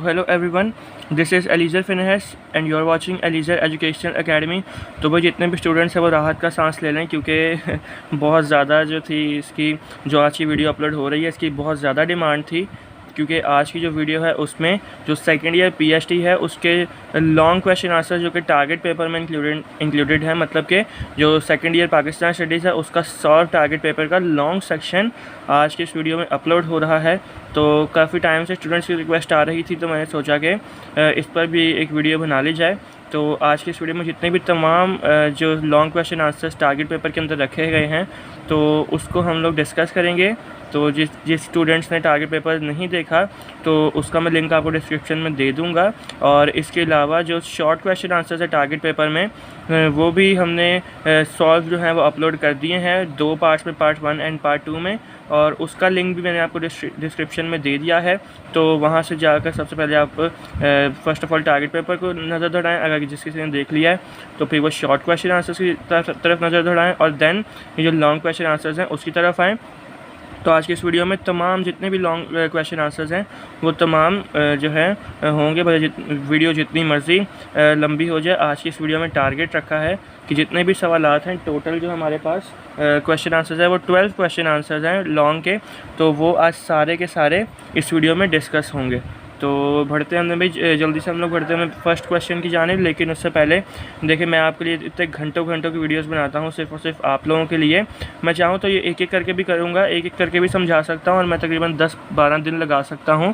Hello everyone, this is Eliezer Phinehas and you are watching Eliezer educational academy. तो भाई जितने भी students हैं वो राहत का सांस ले लें, क्योंकि बहुत ज़्यादा जो थी इसकी जो आज की वीडियो अपलोड हो रही है इसकी बहुत ज़्यादा डिमांड थी। क्योंकि आज की जो वीडियो है उसमें जो सेकेंड ईयर पीएचडी है उसके लॉन्ग क्वेश्चन आंसर जो कि टारगेट पेपर में इंक्लूडेड है, मतलब कि जो सेकेंड ईयर पाकिस्तान स्टडीज़ है उसका 100 टारगेट पेपर का लॉन्ग सेक्शन आज के इस वीडियो में अपलोड हो रहा है। तो काफ़ी टाइम से स्टूडेंट्स की रिक्वेस्ट आ रही थी, तो मैंने सोचा कि इस पर भी एक वीडियो बना ली जाए। तो आज की इस वीडियो में जितने भी तमाम जो long question answers target paper के अंदर रखे गए हैं तो उसको हम लोग डिस्कस करेंगे। तो जिस स्टूडेंट्स ने टारगेट पेपर नहीं देखा तो उसका मैं लिंक आपको डिस्क्रिप्शन में दे दूंगा। और इसके अलावा जो शॉर्ट क्वेश्चन आंसर्स है टारगेट पेपर में वो भी हमने सॉल्व जो है वो अपलोड कर दिए हैं 2 पार्ट्स में, पार्ट 1 एंड पार्ट 2 में, और उसका लिंक भी मैंने आपको डिस्क्रिप्शन में दे दिया है। तो वहाँ से जाकर सबसे पहले आप first of all target paper को नज़र दौड़ाएँ, अगर जिस किसी ने देख लिया है तो फिर वो शॉर्ट क्वेश्चन आंसर्स की तरफ नज़र दौड़ाएँ और देन ये जो लॉन्ग क्वेश्चन आंसर्स हैं उसकी तरफ आएँ। तो आज की इस वीडियो में तमाम जितने भी लॉन्ग क्वेश्चन आंसर्स हैं वो तमाम जो है होंगे, भले वीडियो जितनी मर्ज़ी लंबी हो जाए। आज की इस वीडियो में टारगेट रखा है कि जितने भी सवालात हैं टोटल जो हमारे पास क्वेश्चन आंसर्स है वो 12 क्वेश्चन आंसर्स हैं लॉन्ग के, तो वो आज सारे के सारे इस वीडियो में डिस्कस होंगे। तो बढ़ते हैं हमने भाई जल्दी से हम लोग बढ़ते हैं फर्स्ट क्वेश्चन की जानिब। लेकिन उससे पहले देखिए, मैं आपके लिए इतने घंटों की वीडियोस बनाता हूँ सिर्फ और सिर्फ आप लोगों के लिए। मैं चाहूँ तो ये एक एक करके भी करूँगा, एक एक करके भी समझा सकता हूँ और मैं तकरीबन 10-12 दिन लगा सकता हूँ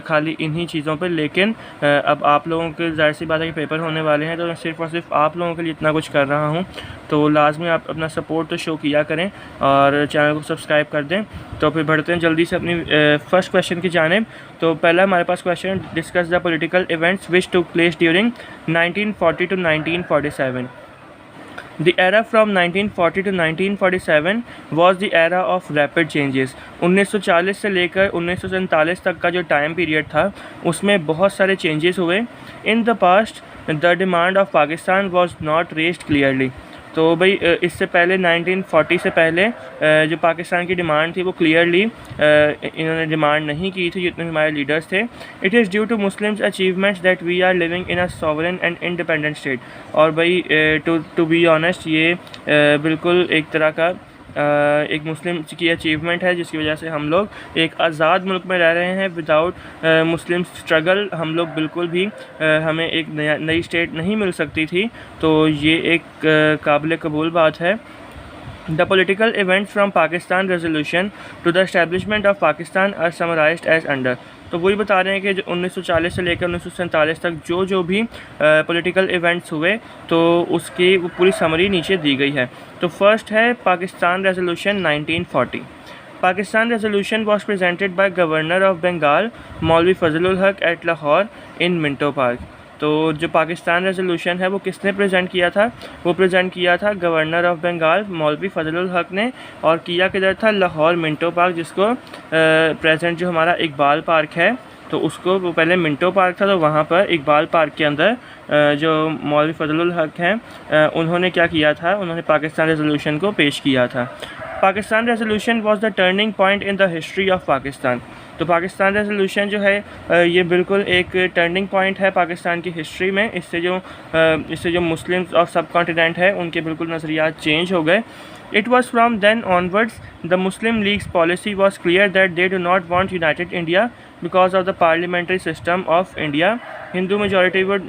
खाली इन्हीं चीज़ों पर। लेकिन अब आप लोगों के जाहिर सी बात है कि पेपर होने वाले हैं, तो मैं सिर्फ और सिर्फ आप लोगों के लिए इतना कुछ कर रहा हूँ। तो लाजमी आप अपना सपोर्ट तो शो किया करें और चैनल को सब्सक्राइब कर दें। तो फिर बढ़ते हैं जल्दी से अपनी फर्स्ट क्वेश्चन की जानिब। तो पहला हमारे पास question, discuss the political events which took place during 1940 to 1947। The era from 1940 to 1947 was the era of rapid changes। 1940 से लेकर 1947 तक का जो टाइम पीरियड था उसमें बहुत सारे चेंजेस हुए। In the past, the demand of Pakistan was not raised clearly। तो भाई इससे पहले 1940 से पहले जो पाकिस्तान की डिमांड थी वो क्लियरली इन्होंने डिमांड नहीं की थी जितने हमारे लीडर्स थे। It is due to Muslims achievements that we are living in a sovereign and independent state. और भाई टू बी ऑनेस्ट ये बिल्कुल एक तरह का एक मुस्लिम की अचीवमेंट है जिसकी वजह से हम लोग एक आज़ाद मुल्क में रह रहे हैं। विदाउट मुस्लिम स्ट्रगल हम लोग बिल्कुल भी हमें एक नई स्टेट नहीं मिल सकती थी। तो ये एक काबिल कबूल बात है। The political events from Pakistan resolution to the establishment of Pakistan are summarized as under। तो वही बता रहे हैं कि जो 1940 से लेकर 1947 तक जो भी पॉलिटिकल इवेंट्स हुए तो उसकी वो पूरी समरी नीचे दी गई है। तो फर्स्ट है Pakistan resolution 1940। Pakistan resolution was presented by governor of Bengal Maulvi Fazlul Haq at Lahore in Minto Park. तो जो पाकिस्तान रेजोल्यूशन है वो किसने प्रेजेंट किया था? वो प्रेजेंट किया था गवर्नर ऑफ बंगाल मौलवी फजलुल हक ने। और किया किधर था? लाहौर मिंटो पार्क, जिसको प्रेजेंट जो हमारा इकबाल पार्क है तो उसको वो पहले मिंटो पार्क था, तो वहाँ पर इकबाल पार्क के अंदर जो मौलवी फजलुल हक हैं उन्होंने क्या किया था? उन्होंने पाकिस्तान रेजोल्यूशन को पेश किया था। Pakistan resolution was the turning point in the history of Pakistan. तो पाकिस्तान रेजोल्यूशन जो है ये बिल्कुल एक टर्निंग पॉइंट है पाकिस्तान की हिस्ट्री में। इससे जो मुस्लिम्स और सब कॉन्टिनेंट है उनके बिल्कुल नज़रियात चेंज हो गए। It was from then onwards the Muslim League's policy was clear that they do not want united India because of the parliamentary system of India। Hindu majority would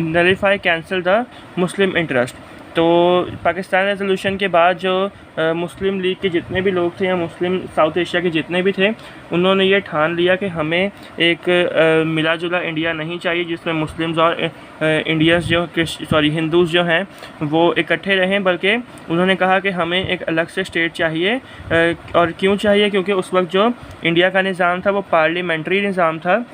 nullify, cancel the Muslim interest। तो Pakistan resolution के बाद जो मुस्लिम league के जितने भी लोग थे या मुस्लिम साउथ एशिया के जितने भी थे उन्होंने ये ठान लिया कि हमें एक मिला जुला इंडिया नहीं चाहिए जिसमें मुस्लिम्स और इंडियंस हिंदूज़ जो हैं वो इकट्ठे रहें, बल्कि उन्होंने कहा कि हमें एक अलग से स्टेट चाहिए। और क्यों चाहिए? क्योंकि उस वक्त जो इंडिया का निज़ाम था वो पार्लियामेंट्री निज़ाम था।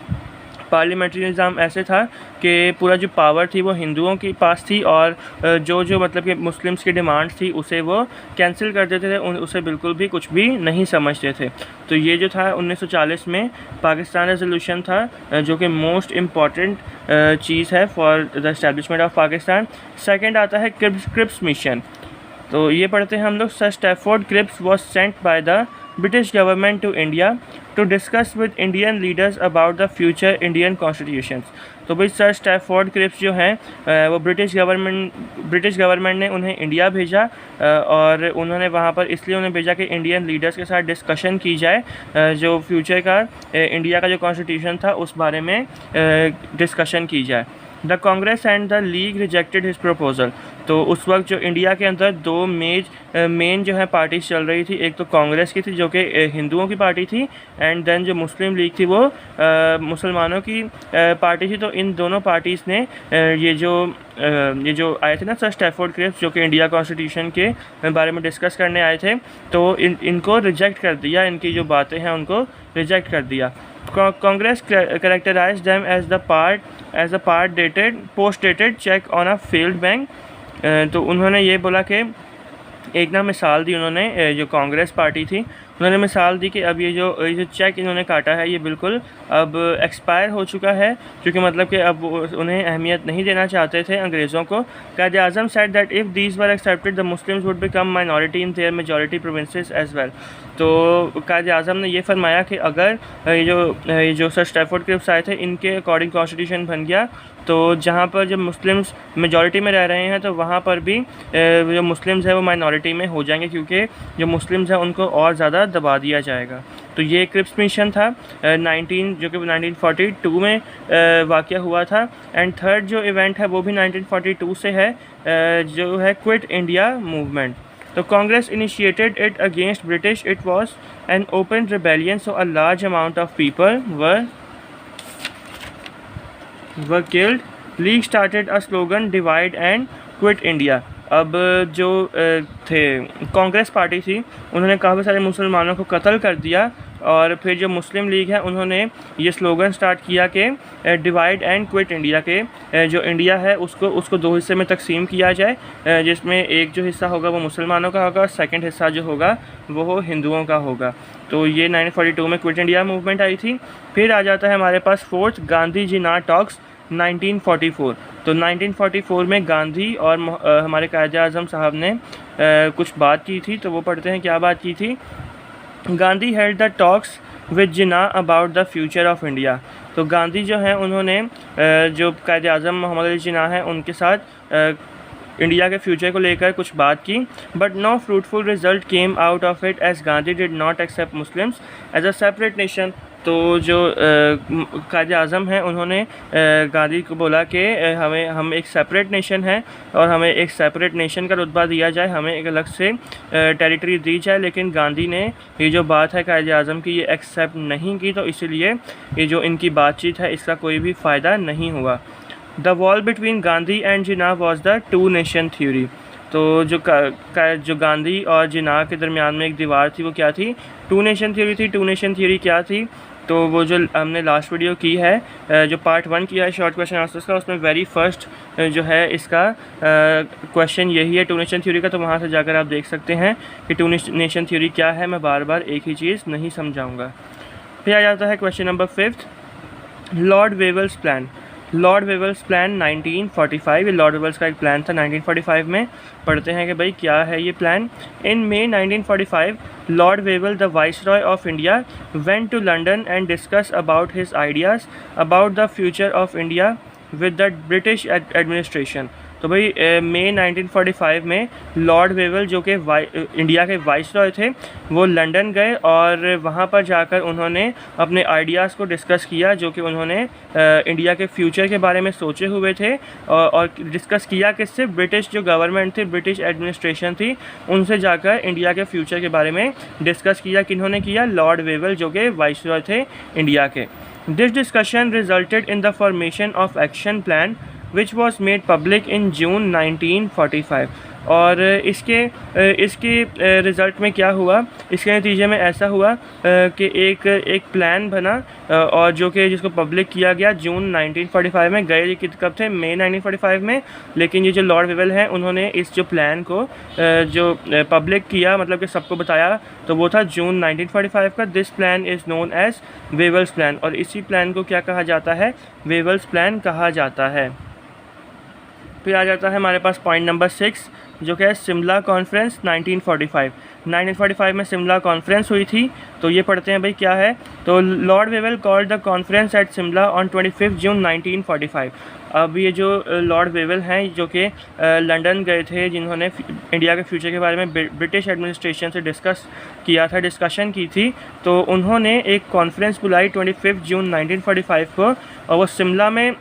पार्लियामेंट्री निज़ाम ऐसे था कि पूरा जो पावर थी वो हिंदुओं के पास थी और जो मतलब कि मुस्लिम्स की डिमांड थी उसे वो कैंसिल कर देते थे, उसे बिल्कुल भी कुछ भी नहीं समझते थे। तो ये जो था 1940 में पाकिस्तान रेजोल्यूशन था जो कि मोस्ट इम्पॉर्टेंट चीज़ है for the establishment of Pakistan. Second आता है क्रिप्स मिशन। तो ये पढ़ते हैं हम लोग। Sir Stafford Cripps was sent by the British government to India to discuss with Indian leaders about the future Indian constitutions। तो भाई सर स्टैफोर्ड क्रिप्स जो हैं वो ब्रिटिश गवर्नमेंट ने उन्हें इंडिया भेजा और उन्होंने वहाँ पर इसलिए उन्हें भेजा कि इंडियन लीडर्स के साथ डिस्कशन की जाए जो फ्यूचर का इंडिया का जो कॉन्स्टिट्यूशन था उस बारे में डिस्कशन की जाए। The Congress and the league rejected his proposal. तो उस वक्त जो इंडिया के अंदर दो मेन जो है पार्टीज चल रही थी, एक तो कांग्रेस की थी जो कि हिंदुओं की पार्टी थी, एंड देन जो मुस्लिम लीग थी वो मुसलमानों की पार्टी थी। तो इन दोनों पार्टीज़ ने ये जो आए थे ना सर स्टैफोर्ड क्रिप्स जो कि इंडिया कॉन्स्टिट्यूशन के बारे में डिस्कस करने आए थे, तो इनको रिजेक्ट कर दिया, इनकी जो बातें हैं उनको रिजेक्ट कर दिया। Congress characterized them as a post dated check on a failed bank। तो उन्होंने ये बोला कि एक ना मिसाल दी उन्होंने, जो कांग्रेस पार्टी थी उन्होंने मिसाल दी कि अब ये जो चेक इन्होंने काटा है ये बिल्कुल अब एक्सपायर हो चुका है, क्योंकि मतलब कि अब उन्हें अहमियत नहीं देना चाहते थे अंग्रेज़ों को। Quaid Azam said that if these were accepted the Muslims would become minority in their majority provinces as well. तो कायद आज़म ने ये फरमाया कि अगर ये जो सर स्टैफोर्ड क्रिप्स आए थे इनके अकॉर्डिंग कॉन्स्टिट्यूशन बन गया तो जहाँ पर जब मुस्लिम्स मेजॉरिटी में रह रहे हैं तो वहाँ पर भी जो मुस्लिम्स है वो माइनॉरिटी में हो जाएंगे, क्योंकि जो मुस्लिम्स हैं उनको और ज़्यादा दबा दिया जाएगा। तो ये क्रिप्स मिशन था जो कि 1942 में वाक़या हुआ था। एंड थर्ड जो इवेंट है वो भी 1942 से है, जो है क्विट इंडिया मूवमेंट। तो Congress initiated it against British, it was an open rebellion, so a large amount of people were killed। League started a slogan divide and quit India. अब जो थे कांग्रेस पार्टी थी उन्होंने काफ़ी सारे मुसलमानों को कत्ल कर दिया, और फिर जो मुस्लिम लीग है उन्होंने ये स्लोगन स्टार्ट किया कि डिवाइड एंड क्विट इंडिया, के जो इंडिया है उसको दो हिस्से में तकसीम किया जाए, जिसमें एक जो हिस्सा होगा वो मुसलमानों का होगा और सेकंड हिस्सा जो होगा वो हिंदुओं का होगा। तो ये 1942 में क्विट इंडिया मूवमेंट आई थी। फिर आ जाता है हमारे पास फोर्थ गांधी जिन्ना टॉक्स 1944। तो 1944 में गांधी और हमारे कायद आज़म साहब ने कुछ बात की थी, तो वो पढ़ते हैं क्या बात की थी। Gandhi held the talks with Jinnah about the future of India. तो गांधी जो हैं उन्होंने जो कायद आज़म मोहम्मद अली जिन्ना हैं उनके साथ इंडिया के फ्यूचर को लेकर कुछ बात की, but no fruitful result came out of it as Gandhi did not accept Muslims as a separate nation. तो जो कायद आज़म हैं उन्होंने गांधी को बोला कि हम एक सेपरेट नेशन है और हमें एक सेपरेट नेशन का रुतबा दिया जाए, हमें एक अलग से टेरिटरी दी जाए, लेकिन गांधी ने ये जो बात है कायद आज़म की ये एक्सेप्ट नहीं की। तो इसलिए ये जो इनकी बातचीत है इसका कोई भी फ़ायदा नहीं हुआ। The wall between Gandhi and Jinnah was the two nation theory. तो जो गांधी और जिन्ना के दरमियान में एक दीवार थी वो क्या थी, टू नेशन थ्योरी थी। टू नेशन थ्योरी क्या थी, तो वो जो हमने लास्ट वीडियो की है, जो पार्ट 1 किया है शॉर्ट क्वेश्चन आंसर्स का, उसमें वेरी फर्स्ट जो है इसका क्वेश्चन यही है टू नेशन थ्योरी का। तो वहाँ से जाकर आप देख सकते हैं कि टू नेशन थ्योरी क्या है। मैं बार बार एक ही चीज़ नहीं समझाऊँगा। फिर आ जाता है question number 5, Lord Wavell's plan. Lord Wavell's plan 1945, ये लॉर्ड वेवल्स का एक प्लान था 1945 में। पढ़ते हैं कि भाई क्या है ये plan. In May 1945 lord Wavell the viceroy of India went to London and discuss about his ideas about the future of India with the British administration. तो भाई मई 1945 में लॉर्ड वेवल जो कि इंडिया के वाइसरॉय थे वो लंदन गए और वहाँ पर जाकर उन्होंने अपने आइडियाज़ को डिस्कस किया, जो कि उन्होंने इंडिया के फ्यूचर के बारे में सोचे हुए थे, और डिस्कस किया किससे, ब्रिटिश जो गवर्नमेंट थी, ब्रिटिश एडमिनिस्ट्रेशन थी, उनसे जाकर इंडिया के फ्यूचर के बारे में डिस्कस किया। किन्होंने किया, लॉर्ड वेवल जो कि वाइसरॉय थे इंडिया के। This discussion resulted in the formation of action plan which was made public in June 1945। और इसके रिज़ल्ट में क्या हुआ, इसके नतीजे में ऐसा हुआ कि एक प्लान बना और जो कि जिसको पब्लिक किया गया जून 1945 में। गए कब थे, मई 1945 में, लेकिन ये जो लॉर्ड वेवल हैं उन्होंने इस जो प्लान को जो पब्लिक किया, मतलब कि सबको बताया, तो वो था जून 1945 का। This plan is known as Wavell's plan, और इसी प्लान को क्या कहा जाता है, वेवल्स प्लान कहा जाता है। फिर आ जाता है हमारे पास पॉइंट नंबर 6 जो कि है शिमला कॉन्फ्रेंस 1945 में शिमला कॉन्फ्रेंस हुई थी। तो ये पढ़ते हैं भाई क्या है। तो lord Wavell called the conference at Shimla on 25 June 1945। अब ये जो लॉर्ड वेवेल हैं जो कि लंदन गए थे, जिन्होंने इंडिया के फ्यूचर के बारे में ब्रिटिश एडमिनिस्ट्रेशन से डिस्कशन की थी, तो उन्होंने एक कॉन्फ्रेंस बुलाई 25 जून 1945 को, और वो शिमला में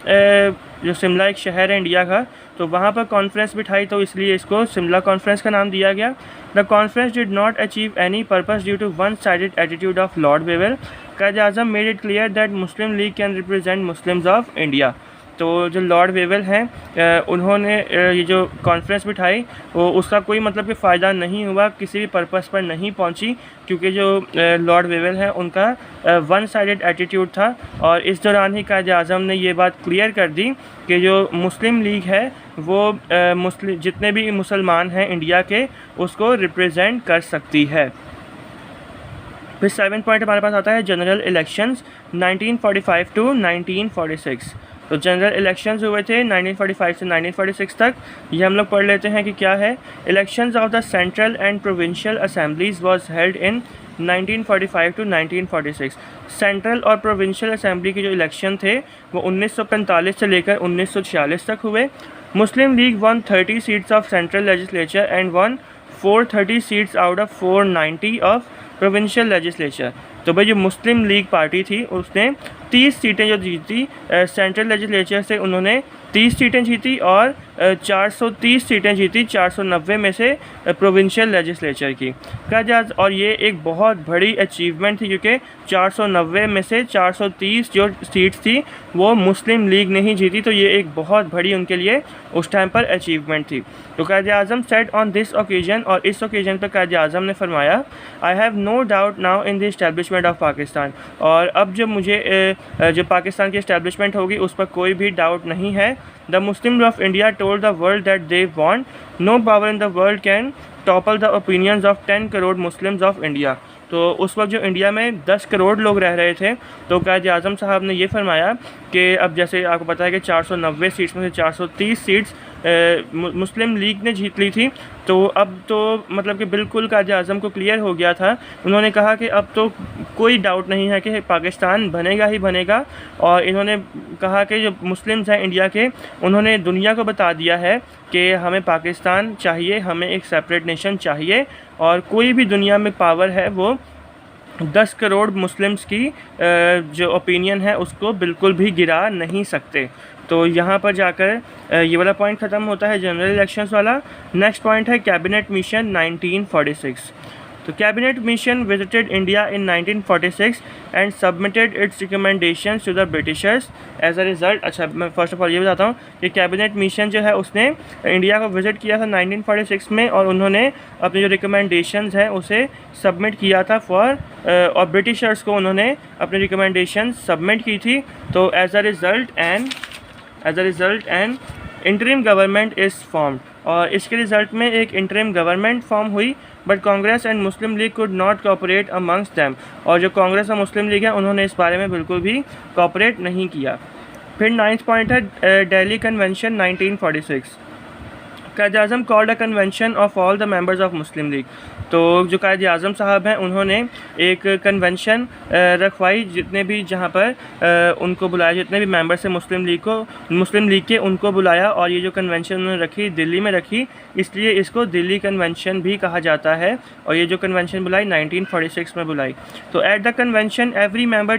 जो शिमला एक शहर है इंडिया का, तो वहाँ पर कॉन्फ्रेंस बिठाई, तो इसलिए इसको शिमला कॉन्फ्रेंस का नाम दिया गया। The conference did not achieve any purpose due to one sided attitude of Lord Wavell. Quaid-e-Azam made it clear that Muslim League can represent Muslims of India. तो जो लॉर्ड वेवेल हैं उन्होंने ये जो कॉन्फ्रेंस बिठाई वो उसका कोई मतलब कि फ़ायदा नहीं हुआ, किसी भी पर्पस पर नहीं पहुंची, क्योंकि जो लॉर्ड वेवेल हैं उनका वन साइडेड एटीट्यूड था। और इस दौरान ही कायद-ए-आज़म ने ये बात क्लियर कर दी कि जो मुस्लिम लीग है वो मुस्लिम जितने भी मुसलमान हैं इंडिया के उसको रिप्रेजेंट कर सकती है। फिर 7 पॉइंट हमारे पास आता है जनरल इलेक्शंस 1945 टू 1946। तो जनरल इलेक्शंस हुए थे 1945 से 1946 तक। ये हम लोग पढ़ लेते हैं कि क्या है। Elections of the central and provincial assemblies was held in 1945 to 1946। Central और प्रोविंशियल असेंबली के जो इलेक्शन थे वो 1945 से लेकर 1946 तक हुए। Muslim League won 30 seats of central legislature and won 430 seats out of 490 of provincial legislature. तो भाई जो मुस्लिम लीग पार्टी थी उसने 30 सीटें जो जीती सेंट्रल लेजिस्लेचर से, उन्होंने 30 सीटें जीती और 430 सीटें जीती 490 में से प्रोविंशियल लेजिस्लेचर की। और ये एक बहुत बड़ी अचीवमेंट थी, क्योंकि 490 में से 430 जो सीट्स थी वो मुस्लिम लीग ने ही जीती। तो ये एक बहुत बड़ी उनके लिए उस टाइम पर अचीवमेंट थी। तो Quaid-e-Azam said on this occasion, और इस ओकेजन पर कायद-ए-आज़म ने फरमाया, I have no doubt now in the establishment of Pakistan. और अब जब मुझे जो पाकिस्तान की एस्टेब्लिशमेंट होगी उस पर कोई भी डाउट नहीं है। The Muslims of India told the world that they want no power in the world can topple the opinions of 10 crore Muslims of India. तो उस वक्त जो इंडिया में 10 करोड़ लोग रह रहे थे, तो कायद-ए-आज़म साहब ने ये फरमाया कि अब जैसे आपको पता है कि 490 सीट्स में से 430 सीट्स मुस्लिम लीग ने जीत ली थी, तो अब तो मतलब कि बिल्कुल कायद-ए-आज़म को क्लियर हो गया था। उन्होंने कहा कि अब तो कोई डाउट नहीं है कि पाकिस्तान बनेगा ही बनेगा। और इन्होंने कहा कि जो मुस्लिम्स हैं इंडिया के, उन्होंने दुनिया को बता दिया है कि हमें पाकिस्तान चाहिए, हमें एक सेपरेट नेशन चाहिए, और कोई भी दुनिया में पावर है वो 10 करोड़ मुस्लिम्स की जो ओपिनियन है उसको बिल्कुल भी गिरा नहीं सकते। तो यहाँ पर जाकर ये वाला पॉइंट ख़त्म होता है जनरल इलेक्शंस वाला। नेक्स्ट पॉइंट है कैबिनेट मिशन 1946। तो cabinet mission visited India in 1946 and submitted its recommendations to the Britishers as a result. अच्छा, मैं फर्स्ट ऑफ ऑल ये बताता हूँ कि कैबिनेट मिशन जो है उसने इंडिया को विज़िट किया था 1946 में, और उन्होंने अपनी जो रिकमेंडेशंस हैं उसे सबमिट किया था और ब्रिटिशर्स को उन्होंने अपनी रिकमेंडेशन सबमिट की थी। तो as a result an interim government is formed, और इसके रिज़ल्ट में एक इंटरिम गवर्नमेंट फॉर्म हुई। But Congress and Muslim League could not cooperate amongst them, और जो कांग्रेस और मुस्लिम लीग है उन्होंने इस बारे में बिल्कुल भी कोऑपरेट नहीं किया। फिर 9th पॉइंट है Delhi convention 1946। Quaid-e-Azam called a convention of all the members of Muslim league. तो जो कायद-ए-आज़म साहब हैं उन्होंने एक कन्वेंशन रखवाई, जितने भी जहाँ पर उनको बुलाया, जितने भी मेंबर्स हैं मुस्लिम लीग के उनको बुलाया, और ये जो कन्वेंशन उन्होंने रखी दिल्ली में रखी, इसलिए इसको दिल्ली कन्वेंशन भी कहा जाता है। और ये जो कन्वेंशन बुलाई 1946 में बुलाई। तो at the convention every member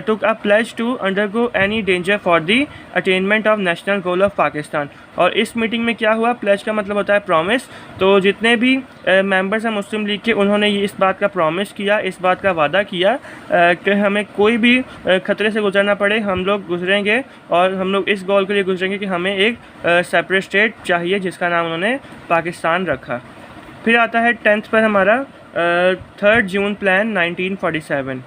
took a pledge to undergo any danger for the attainment of national goal of Pakistan। और इस मीटिंग में क्या हुआ, प्लेज का मतलब होता है प्रॉमिस। तो जितने भी मेंबर्स हैं मुस्लिम लीग के, उन्होंने ये इस बात का प्रॉमिस किया, इस बात का वादा किया कि हमें कोई भी ख़तरे से गुजरना पड़े हम लोग गुजरेंगे, और हम लोग इस गोल के लिए गुजरेंगे कि हमें एक सेपरेट स्टेट चाहिए, जिसका नाम उन्होंने पाकिस्तान रखा। फिर आता है 10th पर हमारा 3rd जून प्लान 1947।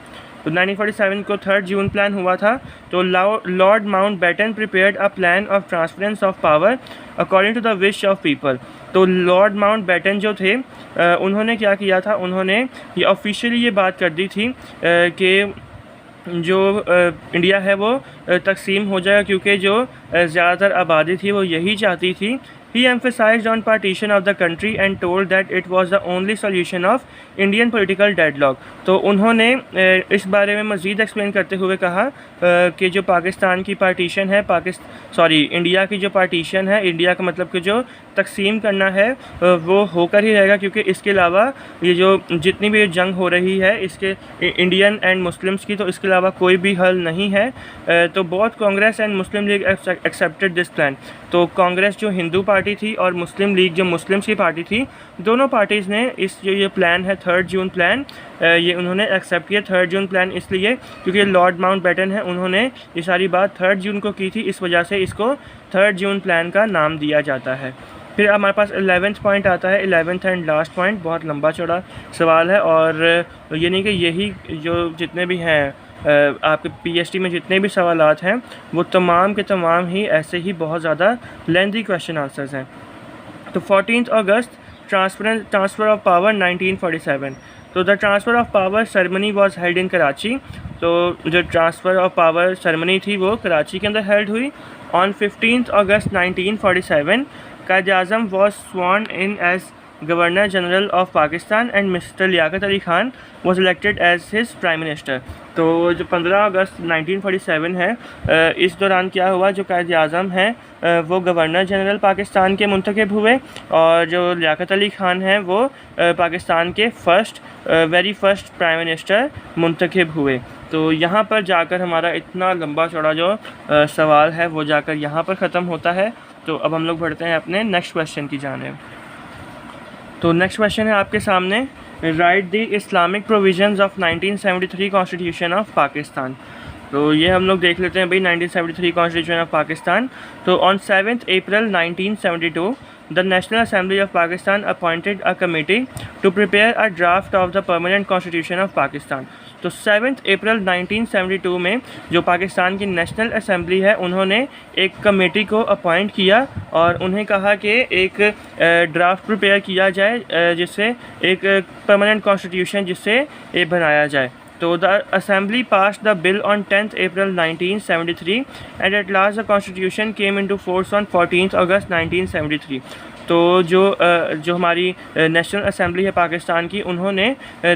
तो 1947 को 3rd जून प्लान हुआ था। तो Lord Mountbatten prepared a plan of transference of power according to the wish of people. तो लॉर्ड माउंटबेटन जो थे उन्होंने क्या किया था, उन्होंने ये ऑफिशियली ये बात कर दी थी कि जो इंडिया है वो तकसीम हो जाएगा, क्योंकि जो ज़्यादातर आबादी थी वो यही चाहती थी। He emphasized on partition of the country and told that it was the only solution of Indian political deadlock। तो उन्होंने इस बारे में मज़ीद एक्सप्लेन करते हुए कहा कि जो पाकिस्तान की पार्टीशन है, इंडिया की जो पार्टीशन है, इंडिया का मतलब कि जो तकसीम करना है वो होकर ही रहेगा, क्योंकि इसके अलावा ये जो जितनी भी जंग हो रही है इसके इंडियन एंड मुस्लिम्स की, तो इसके अलावा कोई भी हल नहीं है। तो both Congress and Muslim league accepted this plan. तो कांग्रेस जो हिंदू पार्टी थी और मुस्लिम लीग जो मुस्लिम्स की पार्टी थी, दोनों पार्टीज़ ने इस जो ये प्लान है 3 जून प्लान, ये उन्होंने एक्सेप्ट किया। 3 जून प्लान इसलिए क्योंकि लॉर्ड माउंटबेटन है, उन्होंने ये सारी बात 3 जून को की थी, इस वजह से इसको 3 जून प्लान का नाम दिया जाता है। फिर हमारे पास 11th पॉइंट आता है। 11th एंड लास्ट पॉइंट बहुत लंबा चौड़ा सवाल है, और ये नहीं कि यही जो जितने भी हैं आपके पीएचडी में जितने भी सवालात हैं वो तमाम के तमाम ही ऐसे ही बहुत ज़्यादा लेंथी क्वेश्चन आंसर्स हैं। तो 14 अगस्त ट्रांसफ़र ऑफ पावर 1947। तो the transfer of power ceremony was held इन कराची। तो जो ट्रांसफ़र ऑफ पावर सेरेमनी थी वो कराची के अंदर हेल्ड हुई। ऑन 15 अगस्त 1947 Quaid-e-Azam was sworn in as governor general of Pakistan and mister Liaquat Ali Khan was elected as his prime minister. तो जो 15 अगस्त 1947 है, इस दौरान क्या हुआ, जो कायद-ए-आज़म हैं वो गवर्नर जनरल पाकिस्तान के मुंतखब हुए, और जो लियाकत अली खान हैं वो पाकिस्तान के वेरी फर्स्ट प्राइम मिनिस्टर मुंतखब हुए। तो यहाँ पर जाकर हमारा इतना लंबा चौड़ा जो सवाल है वो जाकर यहाँ पर ख़त्म होता है। तो अब हम लोग बढ़ते हैं अपने नेक्स्ट क्वेश्चन की जानिब। तो नेक्स्ट क्वेश्चन है आपके सामने, right the Islamic provisions of 1973 constitution of Pakistan. तो ये हम लोग देख लेते हैं भाई 1973 कॉन्स्टिट्यूशन ऑफ पाकिस्तान। तो on 7 April 1972 the National Assembly of Pakistan appointed a committee to prepare a draft of the permanent constitution of Pakistan। तो 7 अप्रैल 1972 में जो पाकिस्तान की नेशनल असेंबली है उन्होंने एक कमेटी को अपॉइंट किया और उन्हें कहा कि एक ड्राफ्ट प्रिपेयर किया जाए जिससे एक परमानेंट कॉन्स्टिट्यूशन जिससे ये बनाया जाए। तो the assembly passed the bill on 10 April 1973 and at last the constitution came into force on 14 अगस्त 1973। तो जो हमारी नेशनल असेंबली है पाकिस्तान की, उन्होंने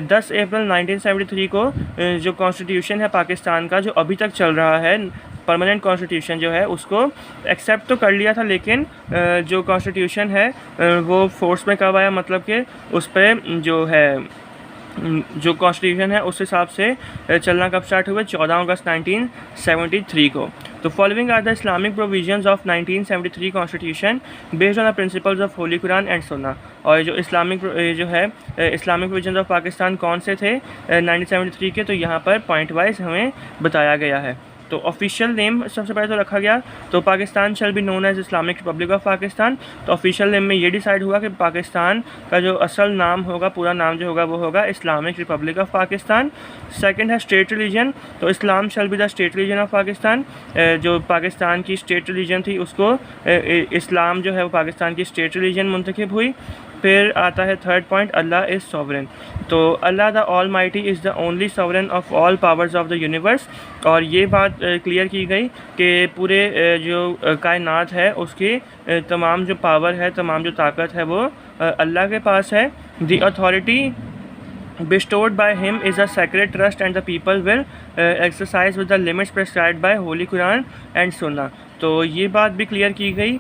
10 अप्रैल 1973 को जो कॉन्स्टिट्यूशन है पाकिस्तान का जो अभी तक चल रहा है परमानेंट कॉन्स्टिट्यूशन जो है उसको एक्सेप्ट तो कर लिया था, लेकिन जो कॉन्स्टिट्यूशन है वो फोर्स में कब आया, मतलब कि उस पर जो कॉन्स्टिट्यूशन है उस हिसाब से चलना कब स्टार्ट हुआ, 14 अगस्त 1973 को। तो following are the Islamic provisions of 1973 constitution based on the principles of holy Quran and Sunnah. और जो इस्लामिक प्रोविजंस ऑफ पाकिस्तान कौन से थे 1973 के, तो यहाँ पर पॉइंट वाइज हमें बताया गया है। तो ऑफिशियल नेम सबसे पहले तो रखा गया, तो Pakistan shall be known as Islamic republic of Pakistan. तो ऑफिशियल नेम में ये डिसाइड हुआ कि पाकिस्तान का जो असल नाम होगा, पूरा नाम जो होगा वो होगा Islamic republic of Pakistan. Second है स्टेट रिलीजन, तो Islam shall be the state religion of Pakistan. जो पाकिस्तान की स्टेट रिलीजन थी उसको इस्लाम जो है वो पाकिस्तान की स्टेट रिलीजन मुंतखब हुई। फिर आता है third point, Allah is sovereign. तो Allah the almighty is the only sovereign of all powers of the universe. और ये बात क्लियर की गई कि पूरे जो कायनात है उसकी तमाम जो पावर है, तमाम जो ताकत है वो अल्लाह के पास है। The authority bestowed by him is a sacred trust and the people will exercise with the limits prescribed by Holy Quran and Sunnah। तो ये बात भी क्लियर की गई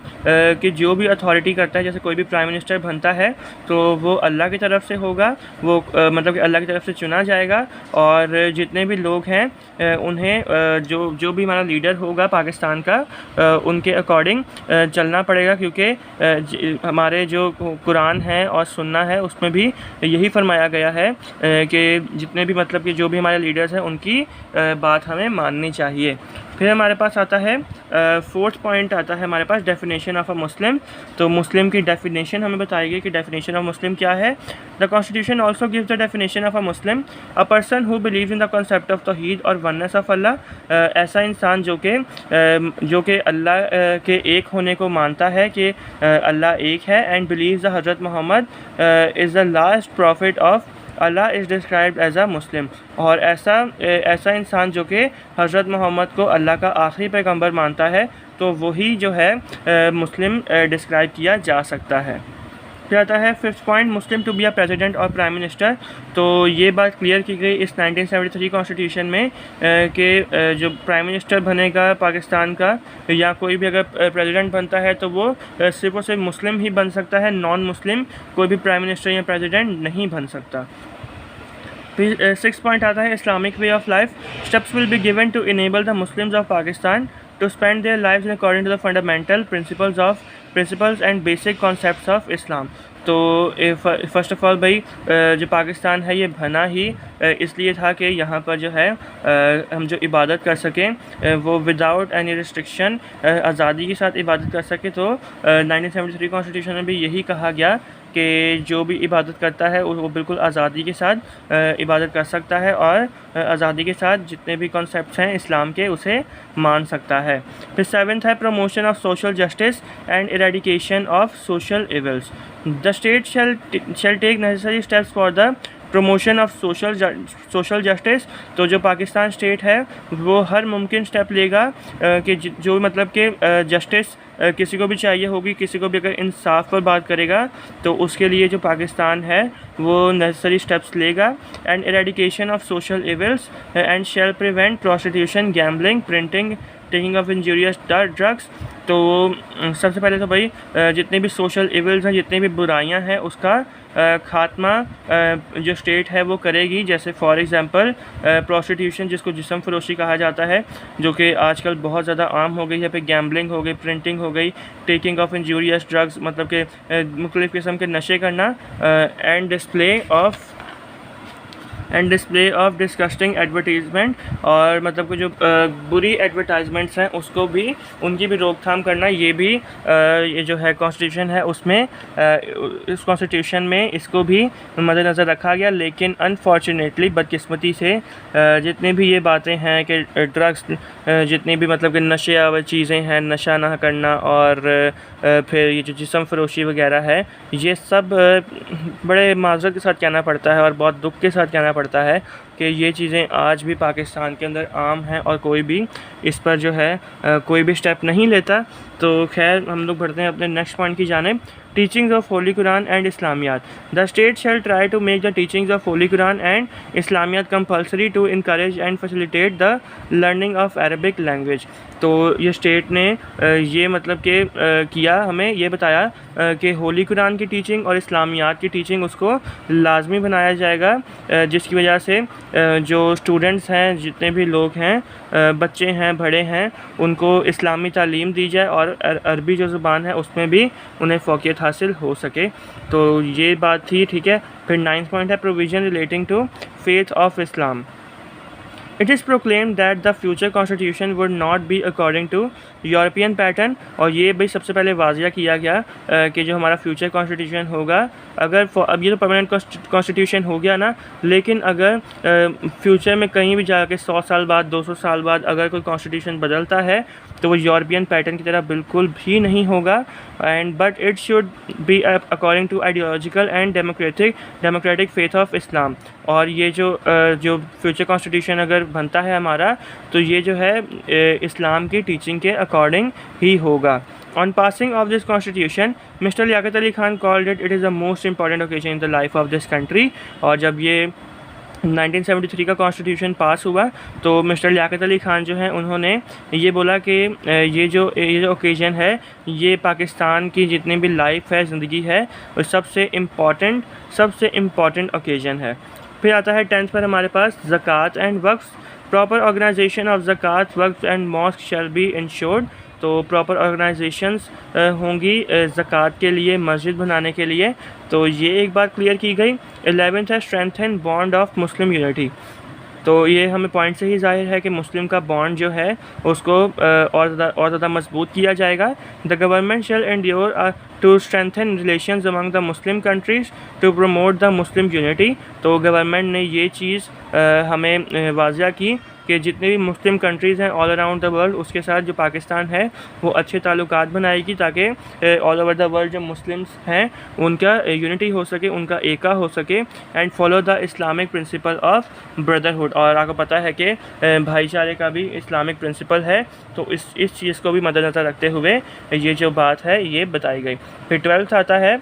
कि जो भी अथॉरिटी करता है, जैसे कोई भी प्राइम मिनिस्टर बनता है तो वो अल्लाह की तरफ से होगा, वो मतलब कि अल्लाह की तरफ से चुना जाएगा। और जितने भी लोग हैं उन्हें जो भी हमारा लीडर होगा पाकिस्तान का उनके अकॉर्डिंग चलना पड़ेगा, क्योंकि हमारे जो कुरान है और सुन्ना है उसमें भी यही फरमाया गया है कि जितने भी मतलब कि जो भी हमारे लीडर्स हैं उनकी बात हमें माननी चाहिए। फिर हमारे पास आता है फोर्थ पॉइंट आता है हमारे पास डेफिनेशन ऑफ अ मुस्लिम। तो मुस्लिम की डेफिनेशन हमें बताएगी कि डेफिनेशन ऑफ मुस्लिम क्या है। The constitution also gives the definition of a Muslim a person who believes in the concept of tauheed और वननेस ऑफ अल्लाह। ऐसा इंसान जो कि अल्लाह के एक होने को मानता है कि अल्लाह एक है, and believes the Hazrat Muhammad is the last prophet of Allah is described as a Muslim. और ऐसा इंसान जो कि हज़रत मोहम्मद को अल्लाह का आखिरी पैगंबर मानता है तो वही जो है मुस्लिम डिस्क्राइब किया जा सकता है। फिर आता है 5th point, Muslim to be a president और प्राइम मिनिस्टर। तो ये बात क्लियर की गई इस 1973 कॉन्स्टिट्यूशन में कि जो प्राइम मिनिस्टर बनेगा पाकिस्तान का या कोई भी अगर प्रेसिडेंट बनता है तो वो सिर्फ और सिर्फ मुस्लिम ही बन सकता है, नॉन मुस्लिम कोई भी प्राइम मिनिस्टर या प्रेसिडेंट नहीं बन सकता। फिर 6th पॉइंट आता है Islamic way of life. Steps will be given to enable the Muslims of Pakistan to spend their lives in according to the fundamental principles and basic concepts of Islam. तो first of all भाई जो पाकिस्तान है ये बना ही इसलिए था कि यहाँ पर जो है हम जो इबादत कर सकें वो विदाउट एनी रिस्ट्रिक्शन आज़ादी के साथ इबादत कर सकें। तो 1973 कॉन्स्टिट्यूशन में भी यही कहा गया कि जो भी इबादत करता है वो बिल्कुल आज़ादी के साथ इबादत कर सकता है और आज़ादी के साथ जितने भी कॉन्सेप्ट्स हैं इस्लाम के उसे मान सकता है। फिर 7th है promotion of social justice and eradication of social evils. The state shall take necessary steps for the promotion of social justice. तो जो पाकिस्तान स्टेट है वो हर मुमकिन स्टेप लेगा कि जो मतलब कि जस्टिस किसी को भी चाहिए होगी, किसी को भी अगर इंसाफ पर बात करेगा तो उसके लिए जो पाकिस्तान है वो नेसेसरी स्टेप्स लेगा। And eradication of social evils and shall prevent prostitution, gambling, printing, taking of injurious drugs. तो सबसे पहले तो भाई जितने भी सोशल इविल्स हैं, जितनी भी बुराइयां हैं उसका ख़ात्मा जो स्टेट है वो करेगी। जैसे फॉर एग्ज़ाम्पल प्रोस्टिट्यूशन जिसको जिस्म फरोशी कहा जाता है जो कि आजकल बहुत ज़्यादा आम हो गई है, फिर गैम्बलिंग हो गई, प्रिंटिंग हो गई, टेकिंग ऑफ इंजूरियस ड्रग्स मतलब कि मुख्तलिफ़ किस्म के नशे करना, and display of disgusting advertisement और मतलब कि जो बुरी एडवर्टाइजमेंट्स हैं उसको भी उनकी भी रोकथाम करना। ये भी ये जो है कॉन्स्टिट्यूशन है उसमें इस कॉन्स्टिट्यूशन में इसको भी मद्देनज़र रखा गया। लेकिन अनफॉर्चुनेटली बदकिस्मती से जितनी भी ये बातें हैं कि ड्रग्स जितनी भी मतलब कि नशे वाली चीज़ें हैं, नशा ना करना और फिर ये जो जिस्म फरोशी वगैरह है, ये सब बड़े माज़रत के साथ कहना पड़ता है और बहुत दुख के साथ कहना पड़ता है कि ये चीज़ें आज भी पाकिस्तान के अंदर आम हैं और कोई भी इस पर जो है कोई भी स्टेप नहीं लेता। तो खैर हम लोग बढ़ते हैं अपने नेक्स्ट पॉइंट की जानिब। Teachings of holy Quran and Islamiat. The state shall try to make the teachings of holy Quran and Islamiat compulsory to encourage and facilitate the learning of Arabic language. तो ये स्टेट ने ये मतलब कि किया, हमें ये बताया कि होली कुरान की टीचिंग और इस्लामियात की टीचिंग उसको लाजमी बनाया जाएगा, जिसकी वजह से जो स्टूडेंट्स हैं, जितने भी लोग हैं, बच्चे हैं, बड़े हैं, उनको इस्लामी तालीम दी जाए और अरबी जो ज़ुबान है उसमें भी उन्हें फ़ौक़ियत हासिल हो सके। तो ये बात थी, ठीक है। फिर 9th पॉइंट है provision relating to faith of Islam. It is proclaimed that the future constitution would not be according to European pattern. और ये भाई सबसे पहले वाज़िया किया गया कि जो हमारा फ्यूचर कॉन्स्टिट्यूशन होगा, अगर अब ये तो परमानेंट कॉन्स्टिट्यूशन हो गया ना, लेकिन अगर फ्यूचर में कहीं भी जाके 100 साल बाद, 200 साल बाद अगर कोई कॉन्स्टिट्यूशन बदलता है तो वो यूरोपियन पैटर्न की तरह बिल्कुल भी नहीं होगा। And but it should be according to ideological and democratic faith of Islam. और ये जो फ्यूचर कॉन्स्टिट्यूशन अगर बनता है हमारा तो ये जो है इस्लाम की टीचिंग के अकॉर्डिंग ही होगा। On passing of this constitution, Mr. Liaquat Ali Khan called it is the most important occasion in the life of this country। और जब ये 1973 का कॉन्स्टिट्यूशन पास हुआ तो मिस्टर लियाकत अली खान जो हैं उन्होंने ये बोला कि ये जो ओकेज़न है ये पाकिस्तान की जितनी भी लाइफ है, ज़िंदगी है, वो सबसे इम्पॉर्टेंट ओकेज़न है। फिर आता है 10th पर हमारे पास zakat and waqf. Proper organisation of zakat, waqf and mosque shall be ensured. तो प्रॉपर ऑर्गेनाइजेशंस होंगी ज़कात के लिए, मस्जिद बनाने के लिए। तो ये एक बात क्लियर की गई। 11th है strengthen bond of Muslim unity. तो ये हमें पॉइंट से ही जाहिर है कि मुस्लिम का बॉन्ड जो है उसको और ज़्यादा मजबूत किया जाएगा। The government shall endure to strengthen relations among the Muslim countries to promote the Muslim unity. तो गवर्नमेंट ने ये चीज़ हमें वाज़िया की कि जितने भी मुस्लिम कंट्रीज़ हैं ऑल अराउंड द वर्ल्ड उसके साथ जो पाकिस्तान है वो अच्छे ताल्लुकात बनाएगी, ताकि ऑल ओवर द वर्ल्ड जो मुस्लिम्स हैं उनका यूनिटी हो सके, उनका एका हो सके, and follow the Islamic principle of brotherhood. और आपको पता है कि भाईचारे का भी इस्लामिक प्रिंसिपल है, तो इस चीज़ को भी मद्देनज़र रखते हुए ये जो बात है ये बताई गई। फिर 12th आता है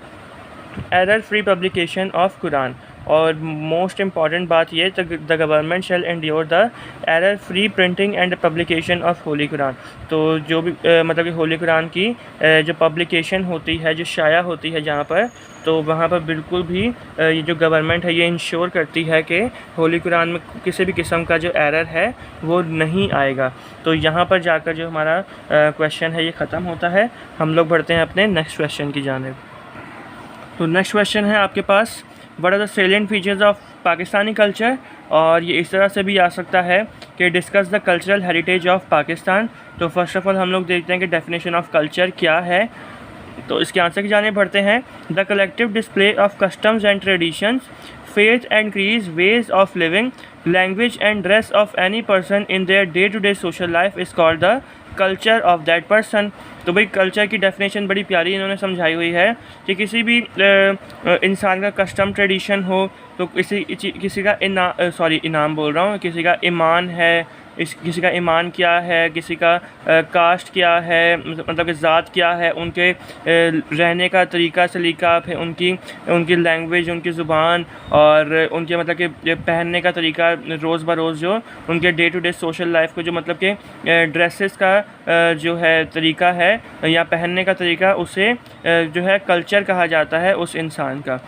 error free publication of Quran, और मोस्ट इम्पॉर्टेंट बात ये, the government shall endure the error free printing and publication of holy Quran. तो जो भी मतलब कि होली कुरान की जो पब्लिकेशन होती है, जो शाया होती है जहाँ पर, तो वहाँ पर बिल्कुल भी ये जो गवर्नमेंट है ये इंश्योर करती है कि होली कुरान में किसी भी किस्म का जो एरर है वो नहीं आएगा। तो यहाँ पर जाकर जो हमारा क्वेश्चन है ये ख़त्म होता है। हम लोग बढ़ते हैं अपने नेक्स्ट क्वेश्चन की जानिब। तो नेक्स्ट क्वेश्चन है आपके पास, what are the salient features of Pakistani culture, और ये इस तरह से भी आ सकता है कि discuss the cultural heritage of Pakistan. तो फर्स्ट ऑफ ऑल हम लोग देखते हैं कि डेफिनेशन ऑफ कल्चर क्या है। तो इसके आंसर की जाने बढ़ते हैं। The collective display of customs and traditions, faith and creeds, ways of living, language and dress of any person in their day to day social life is called the culture of that person. तो भाई culture की definition बड़ी प्यारी इन्होंने समझाई हुई है कि किसी भी इंसान का कस्टम ट्रेडिशन हो, तो किसी का इनाम बोल रहा हूँ, किसी का ईमान है, किसी का ईमान क्या है, किसी का कास्ट क्या है, मतलब कि ज़ात क्या है, उनके रहने का तरीका सलीका, फिर उनकी लैंग्वेज, उनकी ज़ुबान, और उनके मतलब कि पहनने का तरीका, रोज़ बरोज़ जो उनके day to day social life को जो मतलब कि ड्रेसेस का जो है तरीका है या पहनने का तरीका, उसे जो है कल्चर कहा जाता है उस इंसान का।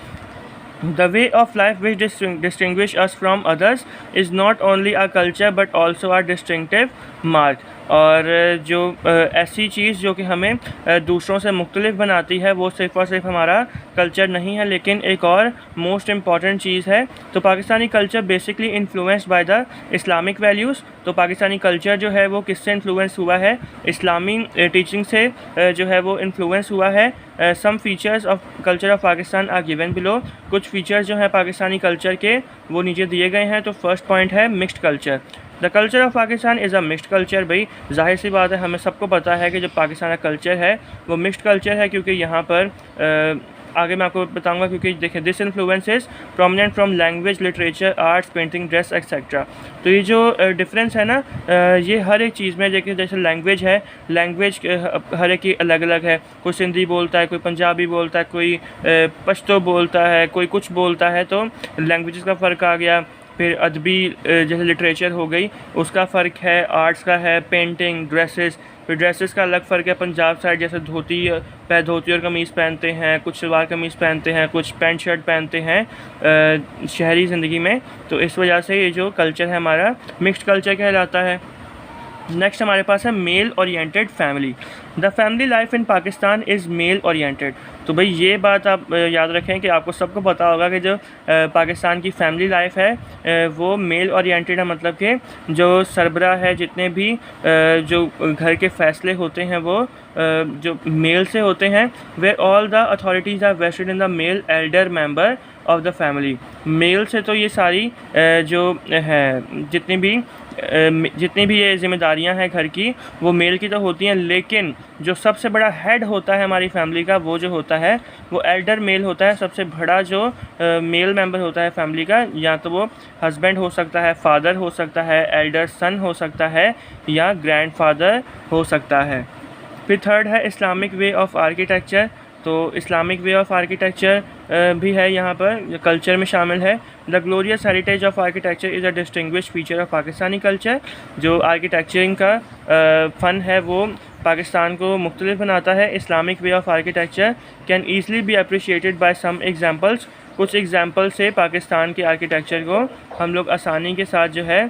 The way of life which distinguish us from others is not only our culture but also our distinctive mark। और जो ऐसी चीज़ जो कि हमें दूसरों से मुख्तलिफ बनाती है वो सिर्फ़ और सिर्फ हमारा कल्चर नहीं है, लेकिन एक और मोस्ट इम्पॉर्टेंट चीज़ है। तो Pakistani culture basically influenced by the Islamic values. तो पाकिस्तानी कल्चर जो है वो किससे इन्फ्लुएंस हुआ है? इस्लामी टीचिंग से जो है वो इन्फ्लुएंस हुआ है। Some features of culture of Pakistan are given below. कुछ फीचर्स जो हैं पाकिस्तानी कल्चर के वो नीचे दिए गए हैं। तो फर्स्ट पॉइंट है mixed culture. The culture of Pakistan is a mixed culture. भाई जाहिर सी बात है, हमें सबको पता है कि जो पाकिस्तान का कल्चर है वो मिक्स्ड कल्चर है, क्योंकि यहाँ पर आगे मैं आपको बताऊंगा, क्योंकि देखें this influence is prominent from language, literature, arts, painting, dress etcetera. तो ये जो डिफरेंस है ना, ये हर एक चीज़ में देखिए, जैसे लैंग्वेज है, लैंग्वेज हर एक की अलग अलग है। कोई सिंधी बोलता है, कोई पंजाबी बोलता है, कोई पश्तो बोलता है, कोई कुछ बोलता है, तो लैंग्वेज का फ़र्क आ गया। फिर अदबी जैसे लिटरेचर हो गई उसका फ़र्क है, आर्ट्स का है, पेंटिंग, ड्रेसेस, फिर ड्रेसेस का अलग फ़र्क है। पंजाब साइड जैसे धोती और कमीज़ पहनते हैं, कुछ सलवार कमीज़ पहनते हैं, कुछ पैंट शर्ट पहनते हैं शहरी ज़िंदगी में। तो इस वजह से ये जो कल्चर है हमारा मिक्स्ड कल्चर कहलाता है। नेक्स्ट हमारे पास है mail oriented family. The family life in Pakistan is mail oriented. तो भाई ये बात आप याद रखें कि आपको सबको पता होगा कि जो पाकिस्तान की फैमिली लाइफ है वो मेल ओरिएंटेड है। मतलब कि जो सरबरा है, जितने भी जो घर के फ़ैसले होते हैं वो जो मेल से होते हैं। वे all the authorities are vested in the male elder member of the family. Male से तो ये सारी जो है जितनी भी ये ज़िम्मेदारियां हैं घर की वो मेल की तो होती हैं, लेकिन जो सबसे बड़ा हेड होता है हमारी फैमिली का वो जो होता है वो एल्डर मेल होता है। सबसे बड़ा जो मेल मेंबर होता है फैमिली का, या तो वो हस्बैंड हो सकता है, फादर हो सकता है, एल्डर सन हो सकता है, या ग्रैंडफादर हो सकता है। फिर थर्ड है इस्लामिक वे ऑफ आर्किटेक्चर। तो इस्लामिक वे ऑफ आर्किटेक्चर भी है यहाँ पर, कल्चर में शामिल है। The glorious heritage of architecture is a distinguished feature of Pakistani culture. जो आर्किटेक्चरिंग का फ़न है वो पाकिस्तान को मुख्तलिफ बनाता है। Islamic way of architecture can easily be appreciated by some examples. कुछ एग्जाम्पल से पाकिस्तान के आर्किटेक्चर को हम लोग आसानी के साथ जो है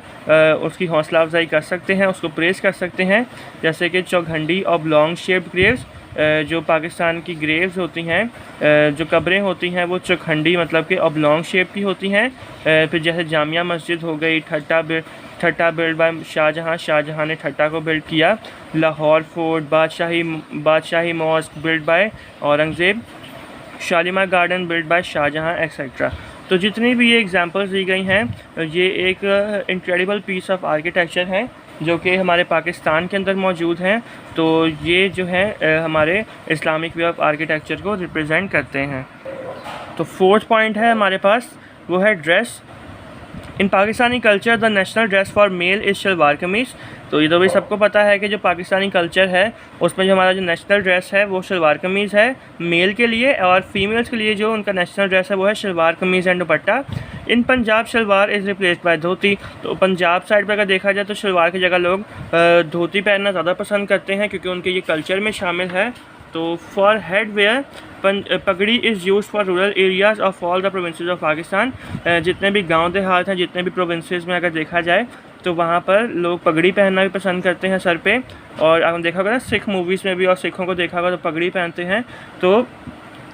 उसकी हौसला अफजाई कर सकते हैं, उसको प्रेज़ कर सकते हैं। जैसे कि चौखंडी ऑब्लॉन्ग शेप्ड ग्रेव्स, जो पाकिस्तान की ग्रेव्स होती हैं, जो कब्रें होती हैं वो चौखंडी मतलब कि ऑब्लॉन्ग शेप की होती हैं। फिर जैसे जामिया मस्जिद हो गई, ठट्टा बिल्ड बाय शाहजहाँ ने ठट्टा को बिल्ड किया। Lahore fort, Badshahi mosque build by Aurangzeb, Shalimar garden build by Shahjahan etcetera. तो जितनी भी ये एग्जांपल्स दी गई हैं, ये एक इनक्रेडिबल पीस ऑफ आर्किटेक्चर है जो कि हमारे पाकिस्तान के अंदर मौजूद हैं। तो ये जो है हमारे इस्लामिक वे ऑफ आर्किटेक्चर को रिप्रेजेंट करते हैं। तो फोर्थ पॉइंट है हमारे पास, वो है dress. In Pakistani culture the national dress for male is shalwar kameez. तो ये तो भी सबको पता है कि जो पाकिस्तानी कल्चर है उसमें जो हमारा जो नेशनल ड्रेस है वो शलवार कमीज़ है मेल के लिए, और फीमेल्स के लिए जो उनका नेशनल ड्रेस है वो है shalwar kameez and dupatta. In Punjab shalwar is replaced by dhoti. तो पंजाब साइड पर अगर देखा जाए तो शलवार की जगह लोग धोती पहनना ज़्यादा पसंद करते हैं क्योंकि उनके ये कल्चर में शामिल है। तो फॉर हेड वेयर पगड़ी is use for rural areas of all the provinces of Pakistan. जितने भी गांव देहात हैं, जितने भी प्रोविंसेस में अगर देखा जाए तो वहाँ पर लोग पगड़ी पहनना भी पसंद करते हैं सर पे। और आपने देखा होगा ना सिख मूवीज़ में भी, और सिखों को देखा होगा तो पगड़ी पहनते हैं। तो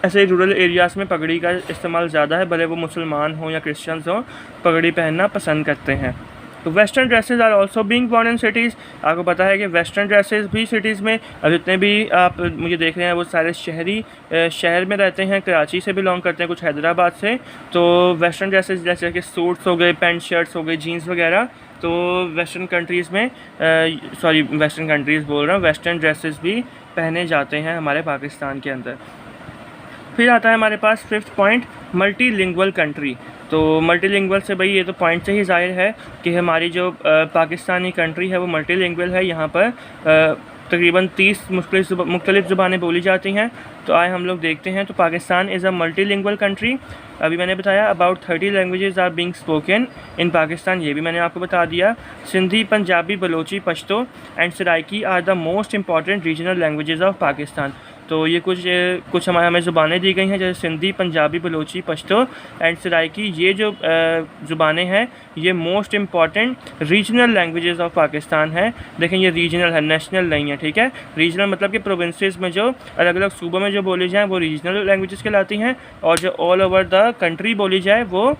ऐसे रूरल एरियाज़ में पगड़ी का इस्तेमाल ज़्यादा है, भले वो मुसलमान हों या क्रिश्चियंस हों, पगड़ी पहनना पसंद करते हैं। तो western dresses are also being worn in cities. आपको पता है कि वेस्टर्न ड्रेसेस भी सिटीज़ में, अब जितने भी आप मुझे देख रहे हैं वो सारे शहर में रहते हैं, कराची से बिलोंग करते हैं, कुछ हैदराबाद से। तो वेस्टर्न ड्रेसेस जैसे कि सूट्स हो गए, पैंट शर्ट्स हो गए, जीन्स वगैरह, तो वेस्टर्न कंट्रीज़ में वेस्टर्न कंट्रीज़ बोल रहा हूँ, वेस्टर्न ड्रेसेस भी पहने जाते हैं हमारे पाकिस्तान के अंदर। फिर आता है हमारे पास फिफ्थ पॉइंट, मल्टीलिंगुअल कंट्री। तो मल्टीलिंगुअल से भाई ये तो पॉइंट से ही ज़ाहिर है कि हमारी जो पाकिस्तानी कंट्री है वो मल्टीलिंगुअल है। यहाँ पर तकरीबन 30 मुख्तलिफ़ ज़ुबानें बोली जाती हैं। तो आए हम लोग देखते हैं। तो Pakistan is a multilingual country. अभी मैंने बताया about 30 languages are being spoken in Pakistan, ये भी मैंने आपको बता दिया। Sindhi, Punjabi, Balochi, Pashto and Saraiki are the most important regional languages of Pakistan. तो ये कुछ हमें ज़ुबानें दी गई हैं, जैसे सिंधी, पंजाबी, बलोची, पश्तो एंड सराइकी। ये जो ज़ुबानें हैं ये most important regional languages of Pakistan है। देखें ये रीजनल है, नेशनल नहीं है, ठीक है। रीजनल मतलब कि प्रोविंसेस में जो अलग अलग सूबों में जो बोली जाए वो रीजनल लैंग्वेजेस कहलाती हैं, और जो ऑल ओवर द कंट्री बोली जाए वो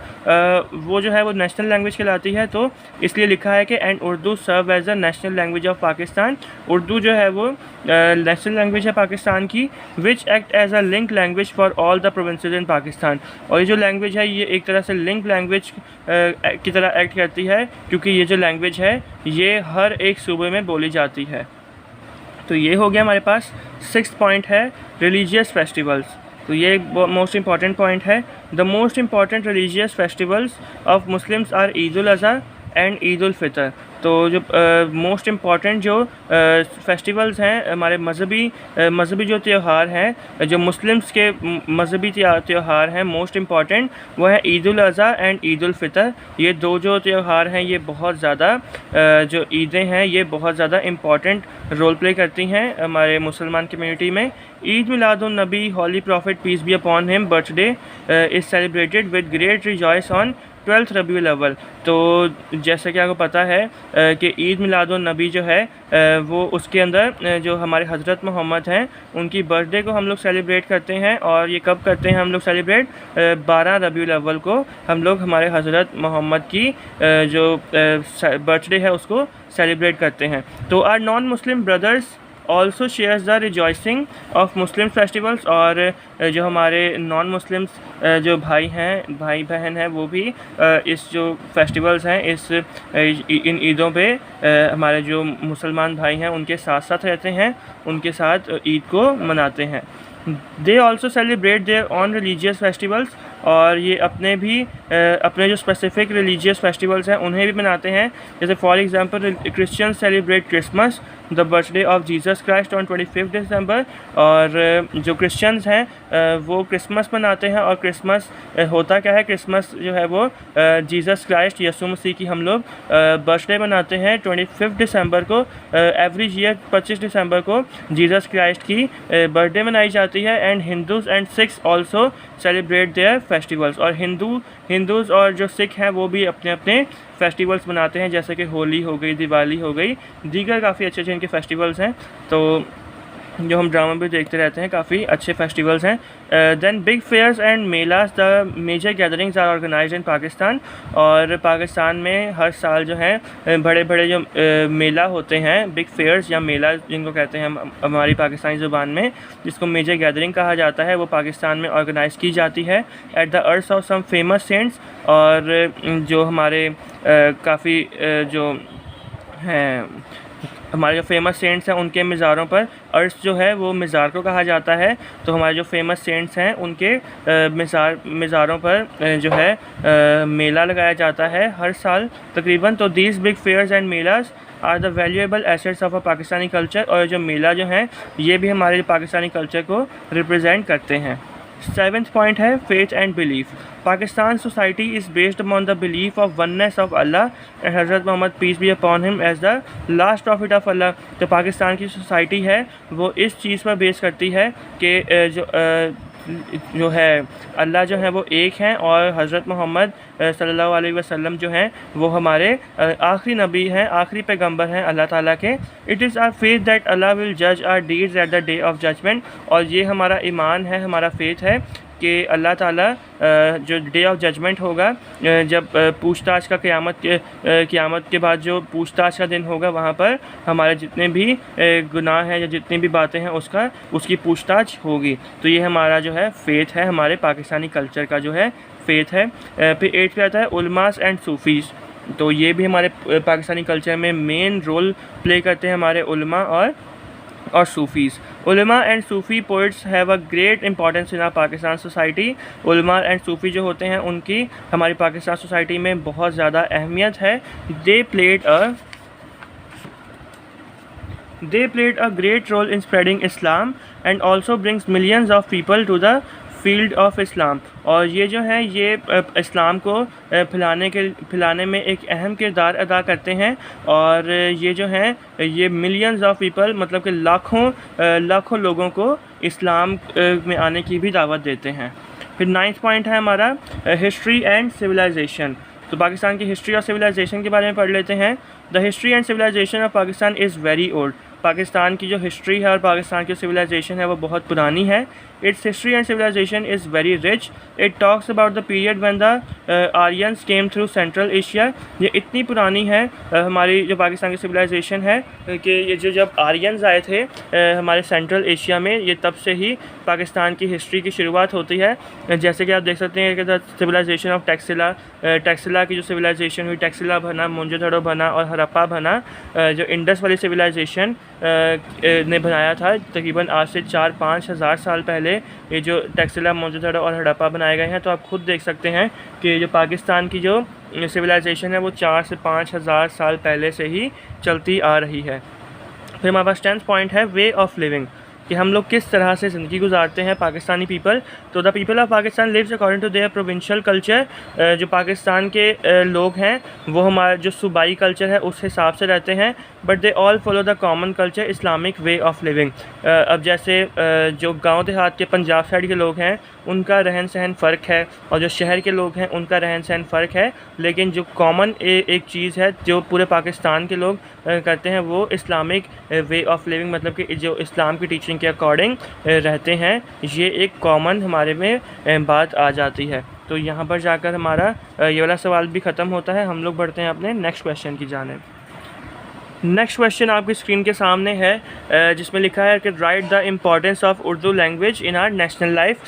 जो है वो नेशनल लैंग्वेज कहलाती है। तो इसलिए लिखा है कि and Urdu serve as a national language of Pakistan. Urdu जो है वो नेशनल लैंग्वेज है पाकिस्तान की, which act as a link language for all the provinces in Pakistan. और ये जो लैंग्वेज है ये एक तरह से लिंक लैंग्वेज की तरह एक्ट करती है, क्योंकि ये जो लैंग्वेज है ये हर एक सूबे में बोली जाती है। तो ये हो गया हमारे पास। 6th पॉइंट है रिलीजियस फेस्टिवल्स। तो ये मोस्ट इंपॉर्टेंट पॉइंट है। The most important religious festivals of Muslims are Eid ul Azha and Eid ul Fitr. तो जो मोस्ट इम्पॉर्टेंट जो फेस्टिवल्स हैं हमारे मज़हबी जो त्यौहार हैं, जो मुस्लिम्स के मज़हबी त्यौहार हैं मोस्ट इम्पॉर्टेंट, वो है ईद उल अज़हा एंड ईद उल फितर। ये दो जो त्यौहार हैं ये बहुत ज़्यादा जो ईदें हैं ये बहुत ज़्यादा इम्पॉर्टेंट रोल प्ले करती हैं हमारे मुसलमान कम्युनिटी में। Eid Miladun Nabi holy prophet peace be upon him birthday is celebrated with great rejoice on 12 Rabiul Awwal. तो जैसा कि आपको पता है कि ईद मिलादुन नबी जो है वो उसके अंदर जो हमारे हज़रत मोहम्मद हैं उनकी बर्थडे को हम लोग सेलिब्रेट करते हैं। और ये कब करते हैं हम लोग सेलिब्रेट? 12 रबीउल अव्वल को हम लोग हमारे हज़रत मोहम्मद की जो बर्थडे है उसको सेलिब्रेट करते हैं। तो our non Muslim brothers also shares the rejoicing of Muslim festivals. और जो हमारे नॉन मुस्लिम्स जो भाई बहन हैं वो भी इस जो फेस्टिवल्स हैं इन ईदों पे हमारे जो मुसलमान भाई हैं उनके साथ साथ रहते हैं, उनके साथ ईद को मनाते हैं। They also celebrate their on religious festivals. और ये अपने जो स्पेसिफिक रिलीजियस फेस्टिवल्स हैं उन्हें भी मनाते हैं। जैसे for example Christians celebrate Christmas the birthday of Jesus Christ on 25 दिसंबर। और जो क्रिश्चियंस हैं वो क्रिसमस मनाते हैं। और क्रिसमस होता क्या है? क्रिसमस जो है वो जीसस क्राइस्ट यसु मसीह की हम लोग बर्थडे मनाते हैं 25 दिसंबर को। एवरी ईयर 25 दिसंबर को जीसस क्राइस्ट की बर्थडे मनाई जाती है। And Hindus and Sikhs also celebrate their festivals. और हिंदूज़ और जो सिख हैं वो भी अपने अपने फेस्टिवल्स मनाते हैं, जैसे कि होली हो गई, दिवाली हो गई, दीगर काफ़ी अच्छे इनके फेस्टिवल्स हैं। तो जो हम ड्रामा भी देखते रहते हैं, काफ़ी अच्छे फेस्टिवल्स हैं। Then big fairs and melas the major gatherings are organised in Pakistan. और पाकिस्तान में हर साल जो है बड़े बड़े जो मेला होते हैं, बिग फेयर्स या मेला जिनको कहते हैं हम हमारी पाकिस्तानी ज़ुबान में, जिसको मेजर गैदरिंग कहा जाता है, वो पाकिस्तान में ऑर्गेनाइज़ की जाती है at the earth of some famous saints. और जो हमारे काफ़ी जो हैं हमारे जो फेमस सेंट्स हैं उनके मज़ारों पर, अर्श जो है वो मज़ार को कहा जाता है, तो हमारे जो फेमस सेंट्स हैं उनके मज़ारों पर जो है मेला लगाया जाता है हर साल तकरीबन। तो these big fairs and melas are the valuable assets of a Pakistani culture. और जो मेला जो हैं ये भी हमारे पाकिस्तानी कल्चर को रिप्रेजेंट करते हैं। 7th पॉइंट है faith and belief. Pakistan society is based upon the belief of oneness of Allah and Hazrat Muhammad peace be upon him as the last prophet of Allah. तो पाकिस्तान की सोसाइटी है वो इस चीज़ पर बेस करती है कि जो है अल्लाह जो है वो एक हैं और हज़रत मोहम्मद सल्लल्लाहु अलैहि वसल्लम जो हैं वो हमारे आखिरी नबी हैं, आखिरी पैगंबर हैं अल्लाह ताला के। It is our faith that Allah will जज our deeds at the day of judgement. और ये हमारा ईमान है, हमारा फेथ है कि अल्लाह ताला जो डे ऑफ जजमेंट होगा, जब पूछताछ का क़यामत के बाद जो पूछताछ का दिन होगा, वहाँ पर हमारे जितने भी गुनाह हैं या जितनी भी बातें हैं उसकी पूछताछ होगी। तो ये हमारा जो है फेथ है, हमारे पाकिस्तानी कल्चर का जो है फेथ है। फिर 8th पे आता है उलमास एंड सूफ़ीज़। तो ये भी हमारे पाकिस्तानी कल्चर में मेन रोल प्ले करते हैं हमारे उलमा और Sufis. Ulama and Sufi poets have a great importance in our Pakistan society. उलमा एंड सूफ़ी जो होते हैं उनकी हमारी पाकिस्तान सोसाइटी में बहुत ज़्यादा अहमियत है। They played a great role in spreading Islam and also brings millions of people to the field of Islam. और ये जो है ये इस्लाम को फैलाने में एक अहम किरदार अदा करते हैं। और ये जो हैं ये मिलियंस ऑफ पीपल मतलब कि लाखों लोगों को इस्लाम में आने की भी दावत देते हैं। फिर 9th पॉइंट है हमारा हिस्ट्री एंड सिविलाइजेशन। तो पाकिस्तान की हिस्ट्री और सिविलाइजेशन के बारे में पढ़ लेते हैं। The history and civilization of Pakistan is very old. Pakistan की जो हिस्ट्री है और पाकिस्तान की सिविलाइजेशन है वो बहुत पुरानी है। Its history and civilization is very rich. It talks about the period when the Aryans came through central Asia. ये इतनी पुरानी है हमारी जो पाकिस्तान की सिविलाइजेशन है कि ये जब आर्यंस आए थे हमारे सेंट्रल एशिया में, ये तब से ही पाकिस्तान की हिस्ट्री की शुरुआत होती है। जैसे कि आप देख सकते हैं कि द सिविलाइजेशन ऑफ टैक्सिला की जो सिविलाइजेशन हुई, टैक्सिला बना, मोहनजोदड़ो बना और हड़प्पा बना। जो इंडस वाली सिविलाइजेशन ने बनाया था तकरीबन आज से 4-5 हज़ार साल पहले ये जो टैक्सिला, मोहनजोदड़ो और हड़प्पा बनाए गए हैं। तो आप खुद देख सकते हैं कि जो पाकिस्तान की जो सिविलाइजेशन है वो 4 से 5 हज़ार साल पहले से ही चलती आ रही है। फिर हमारे पास 10th पॉइंट है वे ऑफ लिविंग, कि हम लोग किस तरह से ज़िंदगी गुजारते हैं पाकिस्तानी पीपल। तो the people of Pakistan lives according to their provincial culture. जो पाकिस्तान के लोग हैं वो हमारा जो सूबाई कल्चर है उस हिसाब से रहते हैं। But they all follow the common culture Islamic way of living. अब जैसे जो गांव देहात के पंजाब साइड के लोग हैं उनका रहन सहन फ़र्क है और जो शहर के लोग हैं उनका रहन सहन फ़र्क है। लेकिन जो कॉमन एक चीज़ है जो पूरे पाकिस्तान के लोग करते हैं वो इस्लामिक वे ऑफ लिविंग, मतलब कि जो इस्लाम की टीचिंग के अकॉर्डिंग रहते हैं। ये एक कॉमन हमारे में बात आ जाती है। तो यहाँ पर जाकर हमारा ये वाला सवाल भी ख़त्म होता है। हम लोग बढ़ते हैं अपने नेक्स्ट क्वेश्चन की जानिब। नेक्स्ट क्वेश्चन आपकी स्क्रीन के सामने है जिसमें लिखा है कि right the importance of Urdu language in our national life.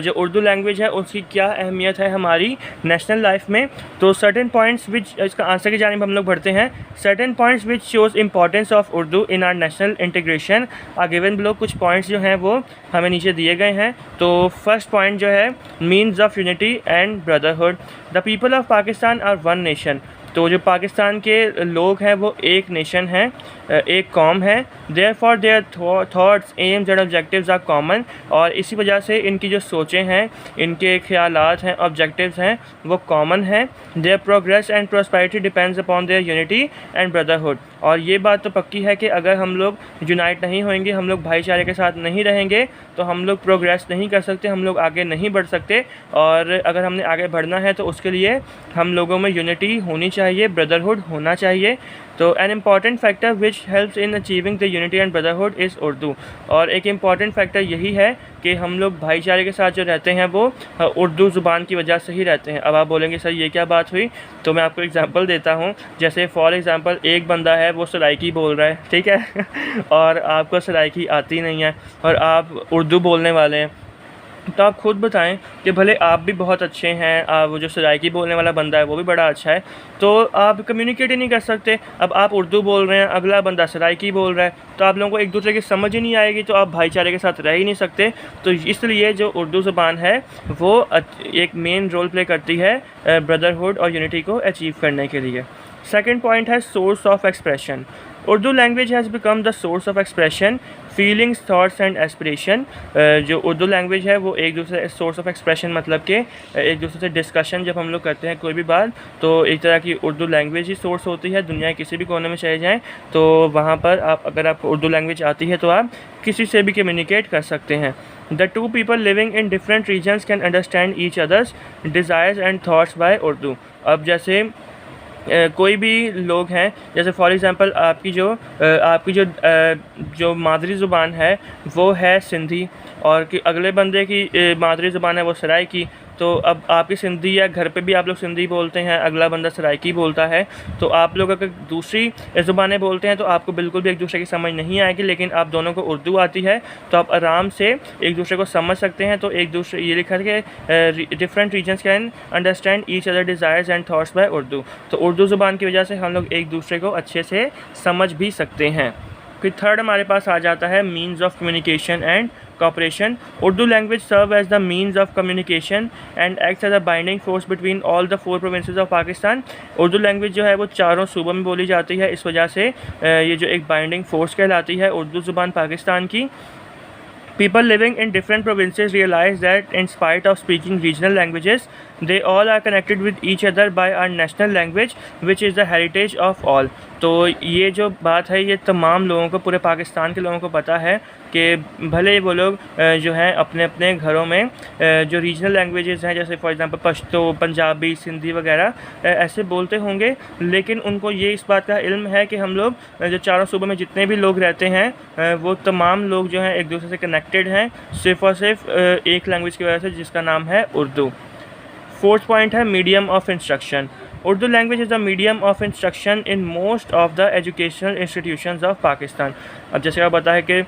जो उर्दू लैंग्वेज है उसकी क्या अहमियत है हमारी नेशनल लाइफ में। तो सर्टेन पॉइंट्स विच, इसका आंसर की जानिब हम लोग बढ़ते हैं। Certain points which shows importance of Urdu in our national integration are given below. कुछ पॉइंट्स जो हैं वो हमें नीचे दिए गए हैं। तो फर्स्ट पॉइंट जो है means of unity and brotherhood. The people of Pakistan are one nation. तो जो पाकिस्तान के लोग हैं वो एक नेशन है, एक कौम है। Therefore their thoughts, aims and objectives are common. और इसी वजह से इनकी जो सोचें हैं, इनके ख्यालात हैं, ऑब्जेक्टिव्स हैं, वो कॉमन हैं। There progress and prosperity depends upon their unity and brotherhood. और ये बात तो पक्की है कि अगर हम लोग यूनाइट नहीं होंगे, हम लोग भाईचारे के साथ नहीं रहेंगे तो हम लोग प्रोग्रेस नहीं कर सकते, हम लोग आगे नहीं बढ़ सकते। और अगर हमने आगे बढ़ना है तो उसके लिए हम लोगों में यूनिटी होनी चाहिए, ब्रदरहुड होना चाहिए। तो an important factor which helps in achieving the unity and brotherhood is Urdu. और एक इम्पॉर्टेंट फैक्टर यही है कि हम लोग भाईचारे के साथ जो रहते हैं वो उर्दू ज़ुबान की वजह से ही रहते हैं। अब आप बोलेंगे सर ये क्या बात हुई, तो मैं आपको एग्जांपल देता हूँ। जैसे फॉर एग्ज़ाम्पल एक बंदा है वो सराइकी बोल रहा है, ठीक है और आपको सराइकी आती नहीं है और आप उर्दू बोलने वाले हैं, तो आप खुद बताएं कि भले आप भी बहुत अच्छे हैं, वो जो सराइकी बोलने वाला बंदा है वो भी बड़ा अच्छा है, तो आप कम्युनिकेट ही नहीं कर सकते। अब आप उर्दू बोल रहे हैं, अगला बंदा सराइकी बोल रहा है, तो आप लोगों को एक दूसरे की समझ ही नहीं आएगी, तो आप भाईचारे के साथ रह ही नहीं सकते। तो इसलिए जो उर्दू ज़ुबान है वो एक मेन रोल प्ले करती है ब्रदरहुड और यूनिटी को अचीव करने के लिए। सेकेंड पॉइंट है source of expression. Urdu language has become the source of expression feelings, thoughts and aspiration. जो उर्दू लैंग्वेज है वो एक दूसरे सोर्स ऑफ एक्सप्रेशन मतलब कि एक दूसरे से डिस्कशन जब हम लोग करते हैं कोई भी बात, तो एक तरह की उर्दू लैंग्वेज ही सोर्स होती है। दुनिया किसी भी कोने में चले जाएँ तो वहाँ पर अगर आपको उर्दू लैंग्वेज आती है तो आप किसी से भी कम्युनिकेट कर सकते हैं। The two people living in different regions can understand each others desires and thoughts by Urdu. अब जैसे कोई भी लोग हैं, जैसे फॉर एग्ज़ाम्पल आपकी जो मादरी ज़ुबान है वो है सिंधी और कि अगले बंदे की मादरी ज़ुबान है वो सराइकी, तो अब आपकी सिंधी या घर पे भी आप लोग सिंधी बोलते हैं, अगला बंदा सराइकी बोलता है, तो आप लोग अगर दूसरी ज़ुबानें बोलते हैं तो आपको बिल्कुल भी एक दूसरे की समझ नहीं आएगी। लेकिन आप दोनों को उर्दू आती है तो आप आराम से एक दूसरे को समझ सकते हैं। तो एक दूसरे ये लिखा है कि different regions can understand each other desires and thoughts by Urdu. तो उर्दू ज़ुबान की वजह से हम लोग एक दूसरे को अच्छे से समझ भी सकते हैं। फिर थर्ड हमारे पास आ जाता है means of communication and cooperation. Urdu language serve as the means of communication and acts as a binding force between all the 4 provinces of Pakistan. Urdu language जो है वो चारों सूबों में बोली जाती है, इस वजह से ये जो एक बाइंडिंग फोर्स कहलाती है उर्दू ज़ुबान पाकिस्तान की। People living in different provinces realize that in spite of speaking regional languages, they all are connected with each other by our national language, which is the heritage of all. तो ये जो बात है ये तमाम लोगों को, पूरे पाकिस्तान के लोगों को पता है कि भले वो लोग जो हैं अपने अपने घरों में जो रीजनल लैंग्वेजेस हैं, जैसे फॉर एग्जांपल पश्तो, पंजाबी, सिंधी वगैरह ऐसे बोलते होंगे, लेकिन उनको ये इस बात का इल्म है कि हम लोग जो चारों सूबों में जितने भी लोग रहते हैं वो तमाम लोग जो हैं एक दूसरे से कनेक्टेड हैं सिर्फ़ और सिर्फ एक लैंग्वेज की वजह से, जिसका नाम है उर्दू। फोर्थ पॉइंट है medium of instruction. Urdu language is the medium of instruction in most of the educational institutions of Pakistan. अब जैसे आप पता है कि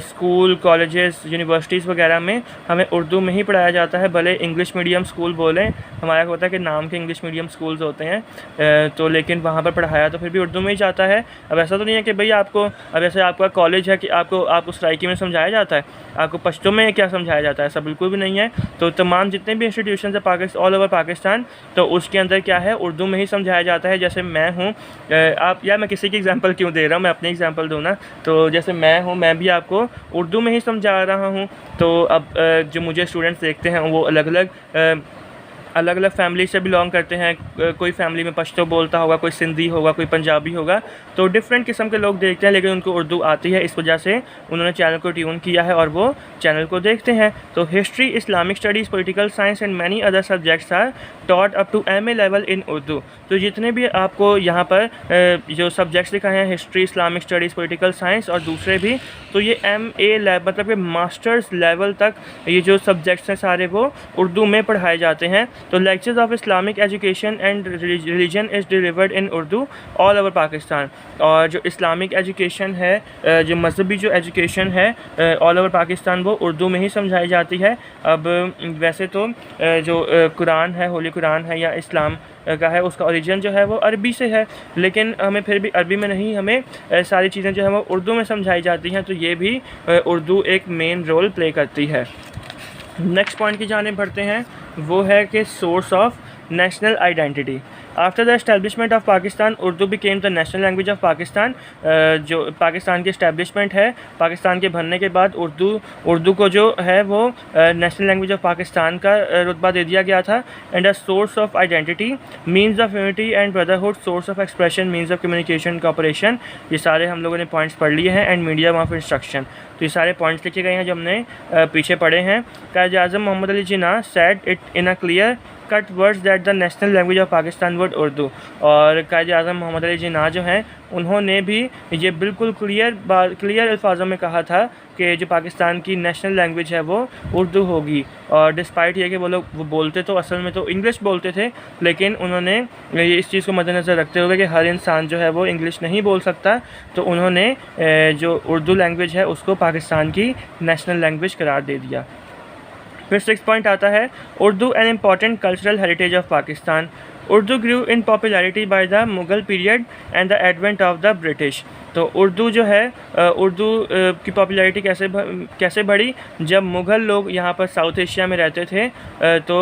स्कूल, कॉलेजेस, यूनिवर्सिटीज़ वगैरह में हमें उर्दू में ही पढ़ाया जाता है, भले इंग्लिश मीडियम स्कूल बोलें, हमारा होता है कि नाम के इंग्लिश मीडियम स्कूल्स होते हैं, तो लेकिन वहाँ पर पढ़ाया तो फिर भी उर्दू में ही जाता है। अब ऐसा तो नहीं है कि भाई आपको, अब जैसे आपका कॉलेज है कि आपको सराइकी में समझाया जाता है, आपको पश्तो में क्या समझाया जाता है, ऐसा बिल्कुल भी नहीं है। तो तमाम जितने भी इंस्टीट्यूशन है पाकिस्तान, ऑल ओवर पाकिस्तान, तो उसके अंदर क्या है उर्दू में ही समझाया जाता है। जैसे मैं हूँ, आप या मैं किसी की एग्जांपल क्यों दे रहा हूँ, मैं अपनी एग्जांपल दूँ ना, तो जैसे मैं हूँ, मैं भी आपको उर्दू में ही समझा रहा हूँ। तो अब जो मुझे स्टूडेंट्स देखते हैं वो अलग अलग फैमिली से बिलोंग करते हैं, कोई फैमिली में पश्तो बोलता होगा, कोई सिंधी होगा, कोई पंजाबी होगा, तो डिफरेंट किस्म के लोग देखते हैं, लेकिन उनको उर्दू आती है, इस वजह से उन्होंने चैनल को ट्यून किया है और वो चैनल को देखते हैं। तो history, Islamic studies, political science and many other subjects are taught up to MA level in Urdu. तो जितने भी आपको यहाँ पर जो सब्जेक्ट्स दिखाए हैं, history, Islamic studies, political science और दूसरे भी, तो ये MA लेवल मतलब कि मास्टर्स लेवल तक ये जो सब्जेक्ट्स हैं सारे वो उर्दू में पढ़ाए जाते हैं। तो lectures of Islamic education and religion is delivered in Urdu all over Pakistan. और जो इस्लामिक एजुकेशन है, जो मजहबी जो एजुकेशन है ऑल ओवर पाकिस्तान, वो उर्दू में ही समझाई जाती है। अब वैसे तो जो कुरान है, होली कुरान है या इस्लाम का है, उसका ओरिजिन जो है वो अरबी से है, लेकिन हमें फिर भी अरबी में नहीं, हमें सारी चीज़ें जो है वो उर्दू में समझाई जाती हैं। तो ये भी उर्दू एक मेन रोल प्ले करती है। नेक्स्ट पॉइंट की जाने बढ़ते हैं, वो है कि source of national identity. After the establishment of Pakistan, Urdu became the national language of Pakistan. जो पाकिस्तान की एस्टेब्लिशमेंट है, पाकिस्तान के बनने के बाद उर्दू को जो है वो नेशनल लैंग्वेज ऑफ पाकिस्तान का रुतबा दे दिया गया था। And a source of identity, means of unity and brotherhood, source of expression, means of communication, cooperation, ये सारे हम लोगों ने पॉइंट्स पढ़ लिए हैं। एंड मीडियम ऑफ इंस्ट्रक्शन, तो ये सारे पॉइंट्स लिखे गए हैं जो हमने पीछे पढ़े हैं। Quaid-e-Azam Muhammad Ali Jinnah said it in a clear cut words that the national language of Pakistan word Urdu. और कायद आज़म मोहम्मद अली जिन्ना जो हैं उन्होंने भी ये बिल्कुल क्लियर अल्फाजों में कहा था कि जो पाकिस्तान की नेशनल लैंग्वेज है वो उर्दू होगी। और डिस्पाइट ये कि वो लोग वो बोलते तो असल में तो इंग्लिश बोलते थे, लेकिन उन्होंने ये इस चीज़ को मद्देनज़र रखते हुए कि हर इंसान जो है वो इंग्लिश नहीं बोल सकता, तो उन्होंने जो उर्दू लैंग्वेज है उसको पाकिस्तान की नेशनल लैंग्वेज करार दे दिया। फिर 6 पॉइंट आता है Urdu an important cultural heritage of Pakistan. Urdu grew in popularity by the Mughal period and the advent of the British. तो उर्दू जो है उर्दू की पॉपुलैरिटी कैसे बढ़ी, जब मुग़ल लोग यहाँ पर साउथ एशिया में रहते थे तो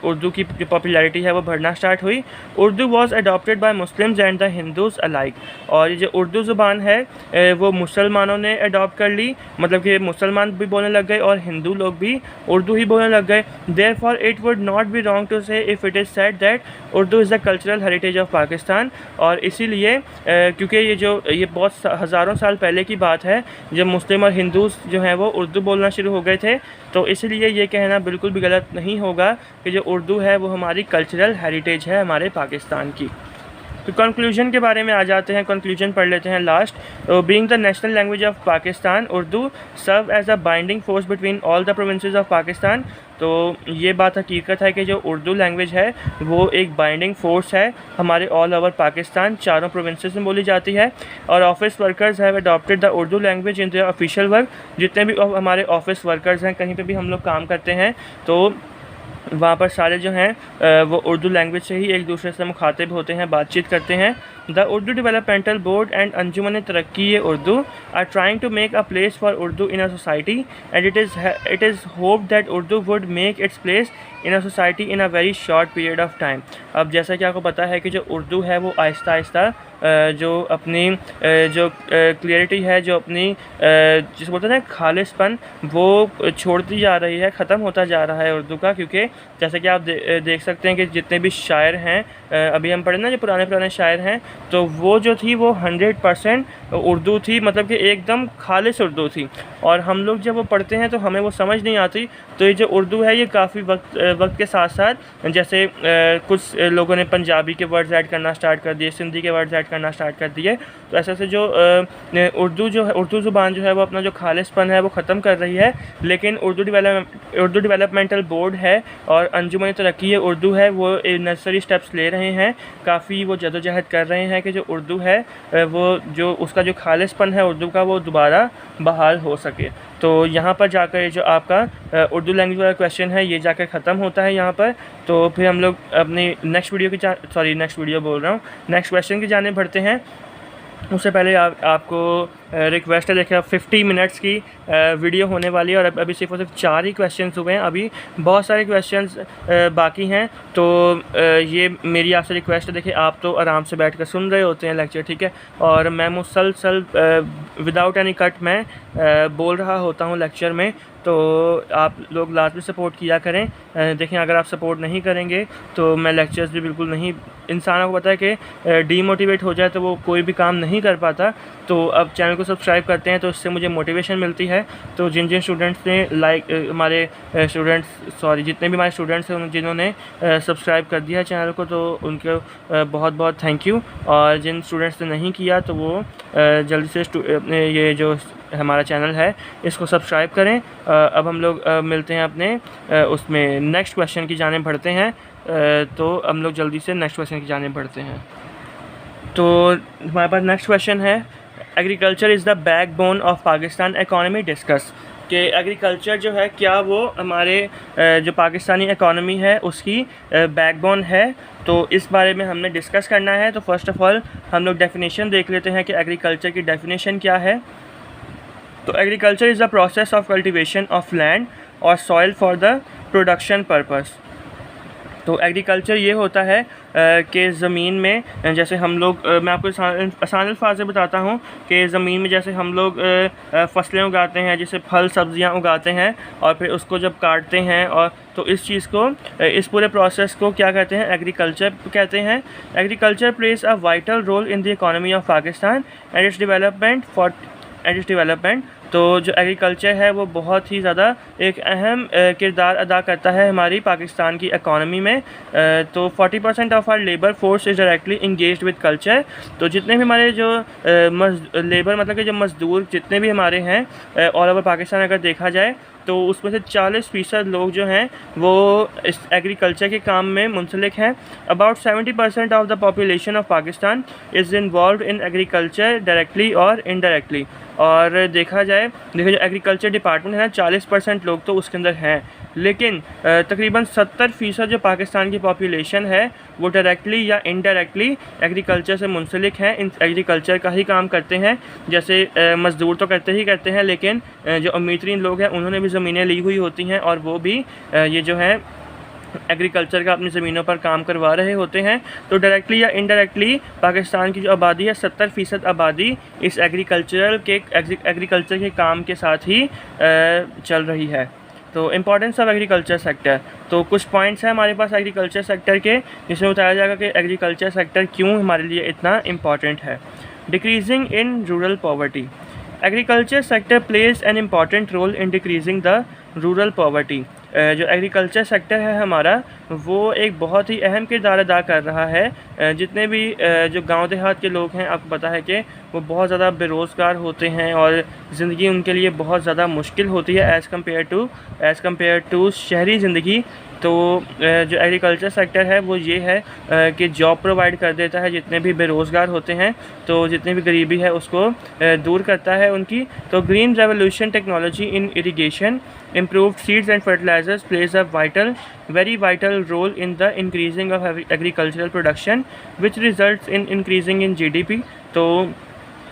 उर्दू की पॉपुलैरिटी है वो बढ़ना स्टार्ट हुई। Urdu was adopted by Muslims and the Hindus alike. और ये जो उर्दू ज़ुबान है वो मुसलमानों ने अडॉप्ट कर ली, मतलब कि मुसलमान भी बोलने लग गए और हिंदू लोग भी उर्दू ही बोलने लग गए। Therefore it would not be wrong to say if it is said that Urdu is the cultural heritage of Pakistan. और इसीलिए क्योंकि ये बहुत हज़ारों साल पहले की बात है जब मुस्लिम और हिंदू जो हैं वो उर्दू बोलना शुरू हो गए थे, तो इसलिए ये कहना बिल्कुल भी गलत नहीं होगा कि जो उर्दू है वो हमारी कल्चरल हेरिटेज है हमारे पाकिस्तान की। तो कंक्लूजन के बारे में आ जाते हैं, कंक्लूजन पढ़ लेते हैं last. Being the national language of Pakistan Urdu serve as a binding force between all the provinces of Pakistan. तो ये बात हकीकत है कि जो उर्दू लैंग्वेज है वो एक बाइंडिंग फोर्स है हमारे ऑल ओवर पाकिस्तान, चारों प्रोविंसेस में बोली जाती है। और office workers have adopted the Urdu language in the official work. जितने भी हमारे ऑफिस वर्कर्स हैं, कहीं पे भी हम लोग काम करते हैं तो वहाँ पर सारे जो हैं वो उर्दू लैंग्वेज से ही एक दूसरे से मुखातिब होते हैं, बातचीत करते हैं। The Urdu developmental board and Anjuman Taraqqi Urdu are trying to make a place for Urdu in a society and it is hope that Urdu would make its place in a society in a very short period of time. अब जैसा कि आपको पता है कि जो उर्दू है वो आहिस्ता आहिस्ता जो अपनी जो क्लियरिटी है, जो अपनी जिसे बोलते हैं ना खालिसपन, वो छोड़ती जा रही है, ख़त्म होता जा रहा है उर्दू का। क्योंकि जैसे कि आप देख सकते हैं कि जितने भी शायर हैं, अभी हम पढ़े ना जो पुराने शायर हैं, तो वो जो थी वो 100% उर्दू थी, मतलब कि एकदम खालिस उर्दू थी। और हम लोग जब वो पढ़ते हैं तो हमें वो समझ नहीं आती। तो ये जो उर्दू है ये काफ़ी वक्त के साथ साथ जैसे कुछ लोगों ने पंजाबी के वर्ड्स ऐड करना स्टार्ट कर दिए, सिंधी के वर्ड्स ऐड करना स्टार्ट कर दिए। तो ऐसे से जो उर्दू जो है, उर्दू ज़ुबान जो है वो अपना जो खालिसपन है वो ख़त्म कर रही है। लेकिन उर्दू डेवलपमेंटल बोर्ड है और अंजुमन तरक्की उर्दू है वो नेसेसरी स्टेप्स ले रहे हैं, काफ़ी वो जदोजहद कर रहे हैं कि जो उर्दू है वो जो उसका जो खालिसपन है उर्दू का वो दोबारा बहाल हो सके। तो यहाँ पर जाकर जो आपका उर्दू लैंग्वेज वाला क्वेश्चन है ये जाकर ख़त्म होता है यहाँ पर। तो फिर हम लोग अपनी नेक्स्ट क्वेश्चन की जाने बढ़ते हैं। उससे पहले आपको रिक्वेस्ट है, देखिए 50 मिनट्स की वीडियो होने वाली है और अभी सिर्फ और सिर्फ 4 ही क्वेश्चंस हुए हैं, अभी बहुत सारे क्वेश्चंस बाकी हैं। तो ये मेरी आपसे रिक्वेस्ट है, देखिए आप तो आराम से बैठकर सुन रहे होते हैं लेक्चर, ठीक है, और मैं मुसलसल विदाउट एनी कट मैं बोल रहा होता हूँ लेक्चर में। तो आप लोग लाजमी सपोर्ट किया करें। देखें अगर आप सपोर्ट नहीं करेंगे तो मैं लेक्चर्स भी बिल्कुल नहीं, इंसानों को पता है कि डीमोटिवेट हो जाए तो वो कोई भी काम नहीं कर पाता। तो अब चैनल को सब्सक्राइब करते हैं तो इससे मुझे मोटिवेशन मिलती है। तो जिन स्टूडेंट्स ने जितने भी हमारे स्टूडेंट्स हैं जिन्होंने सब्सक्राइब कर दिया है चैनल को, तो उनको बहुत बहुत थैंक यू। और जिन स्टूडेंट्स ने नहीं किया तो वो जल्दी से अपने ये जो हमारा चैनल है इसको सब्सक्राइब करें। अब हम लोग मिलते हैं अपने उसमें नेक्स्ट क्वेश्चन की जाने बढ़ते हैं। तो हम लोग जल्दी से नेक्स्ट क्वेश्चन की जाने बढ़ते हैं। तो हमारे पास नेक्स्ट क्वेश्चन है, agriculture is the backbone of Pakistan economy discuss. कि एग्रीकल्चर जो है क्या वो हमारे जो पाकिस्तानी इकोनॉमी है उसकी बैकबोन है। तो इस बारे में हमने डिस्कस करना है। तो फर्स्ट ऑफ़ ऑल हम लोग डेफिनेशन देख लेते हैं कि एग्रीकल्चर की डेफिनेशन क्या है। तो agriculture is the process of cultivation of land और soil for the production purpose. तो एग्रीकल्चर ये होता है कि ज़मीन में जैसे हम लोग मैं आपको आसान अल्फाज से बताता हूँ कि ज़मीन में जैसे हम लोग फसलें उगाते हैं, जैसे फल सब्ज़ियाँ उगाते हैं और फिर उसको जब काटते हैं, और तो इस चीज़ को, इस पूरे प्रोसेस को क्या कहते हैं, एग्रीकल्चर कहते हैं। Agriculture plays a vital role in the economy of Pakistan and its development तो जो एग्रीकल्चर है वो बहुत ही ज़्यादा एक अहम किरदार अदा करता है हमारी पाकिस्तान की इकॉनमी में। तो 40% of our labour force is directly engaged with culture. तो जितने भी हमारे जो लेबर मतलब कि जो मज़दूर जितने भी हमारे हैं ऑल ओवर पाकिस्तान अगर देखा जाए तो उसमें से 40% लोग जो हैं वो इस एग्रीकल्चर के काम में मुंसलिक हैं। About 70% of the population of Pakistan is involve in agriculture directly और इनडायरेक्टली। और देखा जाए जो एग्रीकल्चर डिपार्टमेंट है ना 40% लोग तो उसके अंदर हैं, लेकिन तकरीबन 70% जो पाकिस्तान की पॉपुलेशन है वो डायरेक्टली या इनडायरेक्टली एग्रीकल्चर से मुंसलिक हैं, इन एग्रीकल्चर का ही काम करते हैं। जैसे मज़दूर तो करते ही करते हैं, लेकिन जो अमीर लोग हैं उन्होंने भी ज़मीनें ली हुई होती हैं और वो भी ये जो है एग्रीकल्चर का अपनी ज़मीनों पर काम करवा रहे होते हैं। तो डायरेक्टली या इनडायरेक्टली पाकिस्तान की जो आबादी है 70% आबादी इस एग्रीकल्चर के काम के साथ ही चल रही है। तो इम्पॉर्टेंस ऑफ एग्रीकल्चर सेक्टर, तो कुछ पॉइंट्स हैं हमारे पास एग्रीकल्चर सेक्टर के जिसमें बताया जाएगा कि एग्रीकल्चर सेक्टर क्यों हमारे लिए इतना इम्पॉर्टेंट है। Decreasing in rural poverty, agriculture sector plays an important role in decreasing the rural poverty. जो एग्रीकल्चर सेक्टर है हमारा वो एक बहुत ही अहम किरदार अदा कर रहा है। जितने भी जो गांव देहात के लोग हैं आपको पता है कि वो बहुत ज़्यादा बेरोज़गार होते हैं और ज़िंदगी उनके लिए बहुत ज़्यादा मुश्किल होती है एज़ कम्पेयर टू शहरी ज़िंदगी। तो जो एग्रीकल्चर सेक्टर है वो ये है कि जॉब प्रोवाइड कर देता है जितने भी बेरोज़गार होते हैं, तो जितनी भी गरीबी है उसको दूर करता है उनकी। तो green revolution technology in irrigation improved seeds and fertilizers plays a very vital role in the increasing of agricultural production which results in increasing in GDP। तो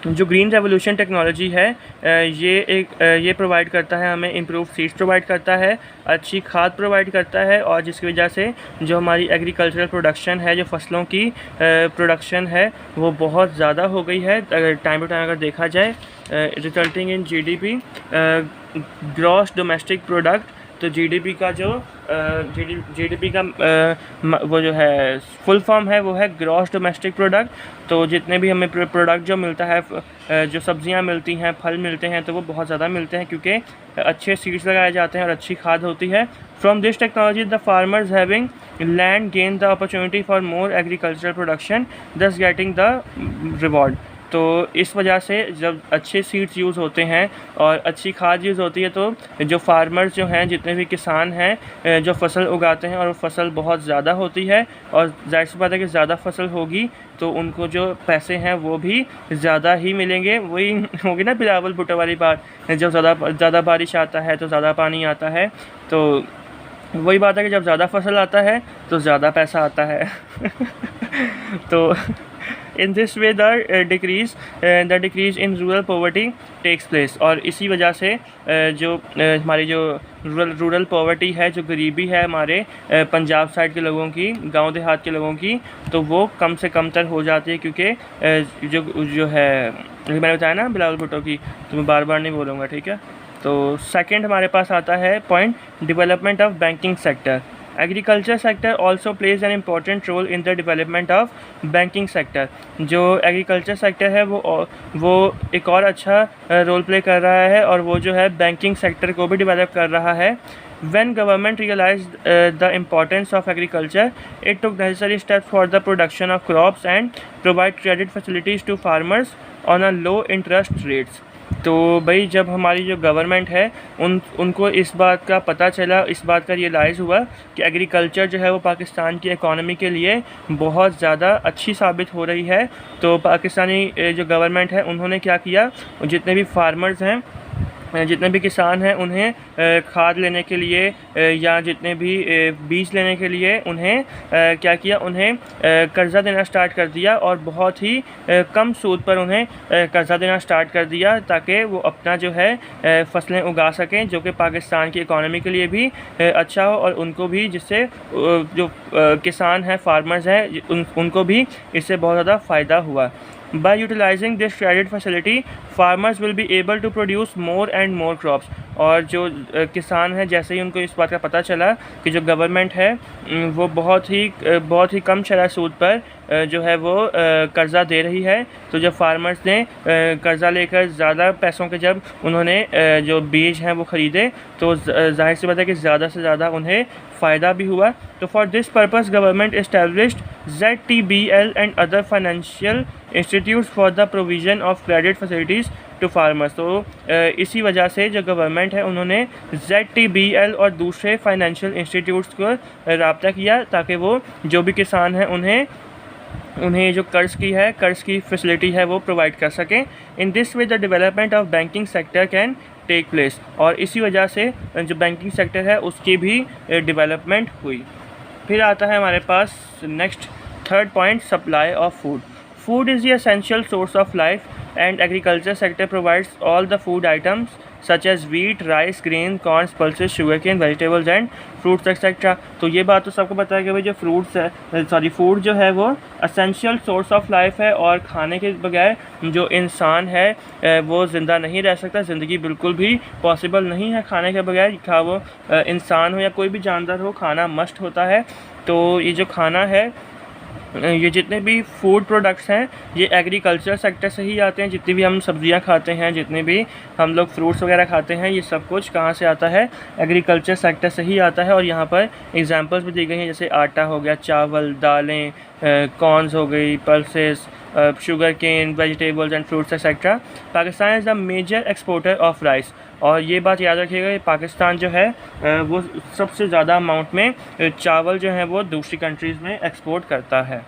जो ग्रीन रेवोल्यूशन टेक्नोलॉजी है ये प्रोवाइड करता है हमें इम्प्रूव सीड्स प्रोवाइड करता है, अच्छी खाद प्रोवाइड करता है, और जिसकी वजह से जो हमारी एग्रीकल्चरल प्रोडक्शन है, जो फसलों की प्रोडक्शन है वो बहुत ज़्यादा हो गई है टाइम टू टाइम अगर देखा जाए। Resulting in GDP gross domestic product. तो जीडीपी का जो जीडीपी का वो जो है फुल फॉर्म है वो है ग्रॉस डोमेस्टिक प्रोडक्ट। तो जितने भी हमें प्रोडक्ट जो मिलता है, जो सब्जियां मिलती हैं, फल मिलते हैं, तो वो बहुत ज़्यादा मिलते हैं क्योंकि अच्छे सीड्स लगाए जाते हैं और अच्छी खाद होती है। From this technology the farmers having land gain the opportunity for more agricultural production दस गेटिंग द रिवॉर्ड। तो इस वजह से जब अच्छे सीड्स यूज़ होते हैं और अच्छी खाद यूज़ होती है तो जो फार्मर्स जो हैं, जितने भी किसान हैं जो फसल उगाते हैं और वो फसल बहुत ज़्यादा होती है, और जाहिर सी बात है कि ज़्यादा फसल होगी तो उनको जो पैसे हैं वो भी ज़्यादा ही मिलेंगे। वही होगी ना बिलावल भुट्टो वाली बात, जब ज़्यादा बारिश आता है तो ज़्यादा पानी आता है। तो वही बात है कि जब ज़्यादा फसल आता है तो ज़्यादा पैसा आता है। तो in this way the decrease in rural poverty takes place. और इसी वजह से जो हमारी जो रूरल पॉवर्टी है, जो गरीबी है हमारे पंजाब साइड के लोगों की, गांव देहात के लोगों की, तो वो कम से कम तर हो जाती है क्योंकि जो है मैंने बताया ना बिलावल भुट्टो की, तो मैं बार बार नहीं बोलूँगा, ठीक है। तो सेकंड हमारे पास आता है point development of banking sector. Agriculture sector also plays an important role in the development of banking sector. जो एग्रीकल्चर सेक्टर है वो एक और अच्छा रोल प्ले कर रहा है और वो जो है बैंकिंग सेक्टर को भी डेवलप कर रहा है। When government realized the importance of agriculture, it took necessary steps for the production of crops and provide credit facilities to farmers on a low interest rates। तो भाई जब हमारी जो गवर्नमेंट है उनको इस बात का पता चला, इस बात का रियलाइज़ हुआ कि एग्रीकल्चर जो है वो पाकिस्तान की इकॉनमी के लिए बहुत ज़्यादा अच्छी साबित हो रही है। तो पाकिस्तानी जो गवर्नमेंट है उन्होंने क्या किया, जितने भी फार्मर्स हैं, जितने भी किसान हैं, उन्हें खाद लेने के लिए या जितने भी बीज लेने के लिए उन्हें क्या किया, उन्हें कर्ज़ा देना स्टार्ट कर दिया और बहुत ही कम सूद पर उन्हें कर्ज़ा देना स्टार्ट कर दिया ताकि वो अपना जो है फसलें उगा सकें, जो कि पाकिस्तान की इकॉनमी के लिए भी अच्छा हो और उनको भी, जिससे जो किसान हैं, फार्मर्स हैं, उनको भी इससे बहुत ज़्यादा फ़ायदा हुआ। By utilizing this credit facility, farmers will be able to produce more and more crops. और जो किसान हैं, जैसे ही उनको इस बात का पता चला कि जो गवर्नमेंट है वो बहुत ही कम शरह सूद पर जो है वो कर्ज़ा दे रही है, तो जब फार्मर्स ने कर्ज़ा लेकर ज़्यादा पैसों के जब उन्होंने जो बीज हैं वो ख़रीदे, तो जाहिर सी बात है कि ज़्यादा से ज़्यादा उन्हें फ़ायदा भी हुआ। तो for this purpose government established ZTBL and other financial institutes for the provision of credit facilities to farmers. तो इसी वजह से जो गवर्नमेंट है उन्होंने ZTBL और दूसरे फाइनेंशियल इंस्टीट्यूट्स को रब्ता किया ताकि वो जो भी किसान हैं उन्हें जो कर्ज़ की फैसिलिटी है वो प्रोवाइड कर सकें। In this way the development of banking sector can take place. और इसी वजह से जो बैंकिंग सेक्टर है उसकी भी डेवलपमेंट हुई। फिर आता है हमारे पास next third point, supply of food. Food is the essential source of life and agriculture sector provides all the food items such as wheat, rice, grain, corn, pulses, sugarcane, vegetables and fruits etc. तो ये बात तो सबको पता है कि भाई जो फूड जो है वो असेंशियल सोर्स ऑफ लाइफ है, और खाने के बगैर जो इंसान है वो ज़िंदा नहीं रह सकता। ज़िंदगी बिल्कुल भी पॉसिबल नहीं है खाने के बगैर, खा वो इंसान हो या कोई भी जानवर हो, खाना मस्ट होता है। तो ये जो खाना है, ये जितने भी फूड प्रोडक्ट्स हैं ये एग्रीकल्चर सेक्टर से ही आते हैं। जितनी भी हम सब्जियां खाते हैं, जितने भी हम लोग फ्रूट्स वगैरह खाते हैं, ये सब कुछ कहाँ से आता है? एग्रीकल्चर सेक्टर से ही आता है। और यहाँ पर एग्जांपल्स भी दी गई हैं, जैसे आटा हो गया, चावल, दालें, कॉर्न्स हो गई, pulses, sugar cane, vegetables and fruits etcetera. Pakistan is the major exporter of rice. और ये बात याद रखिएगा, पाकिस्तान जो है वो सबसे ज़्यादा अमाउंट में चावल जो है वो दूसरी कंट्रीज़ में एक्सपोर्ट करता है।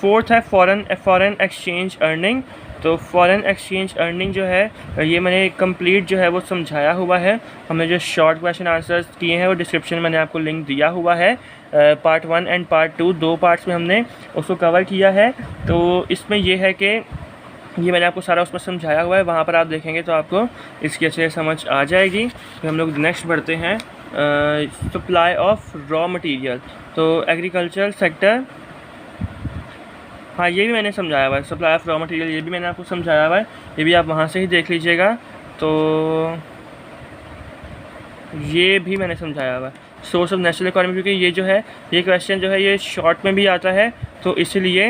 फोर्थ है फ़ॉरेन एक्सचेंज अर्निंग। तो फ़ॉरेन एक्सचेंज अर्निंग जो है ये मैंने कंप्लीट जो है वो समझाया हुआ है। हमने जो शॉर्ट क्वेश्चन आंसर्स किए हैं वो डिस्क्रिप्शन में मैंने आपको लिंक दिया हुआ है। पार्ट 1 एंड पार्ट 2 दो पार्ट्स में हमने उसको कवर किया है। तो इसमें ये है कि ये मैंने आपको सारा उसमें समझाया हुआ है, वहाँ पर आप देखेंगे तो आपको इसकी अच्छे से समझ आ जाएगी। तो हम लोग नेक्स्ट बढ़ते हैं, सप्लाई ऑफ रॉ मटेरियल। तो एग्रीकल्चर सेक्टर, हाँ ये भी मैंने समझाया हुआ है, सप्लाई ऑफ रॉ मटेरियल ये भी मैंने आपको समझाया हुआ है, ये भी आप वहाँ से ही देख लीजिएगा। तो ये भी मैंने समझाया हुआ है। सोर्स ऑफ नेशनल इकोनॉमी, क्योंकि ये जो है ये क्वेश्चन जो है ये शॉर्ट में भी आता है, तो इसलिए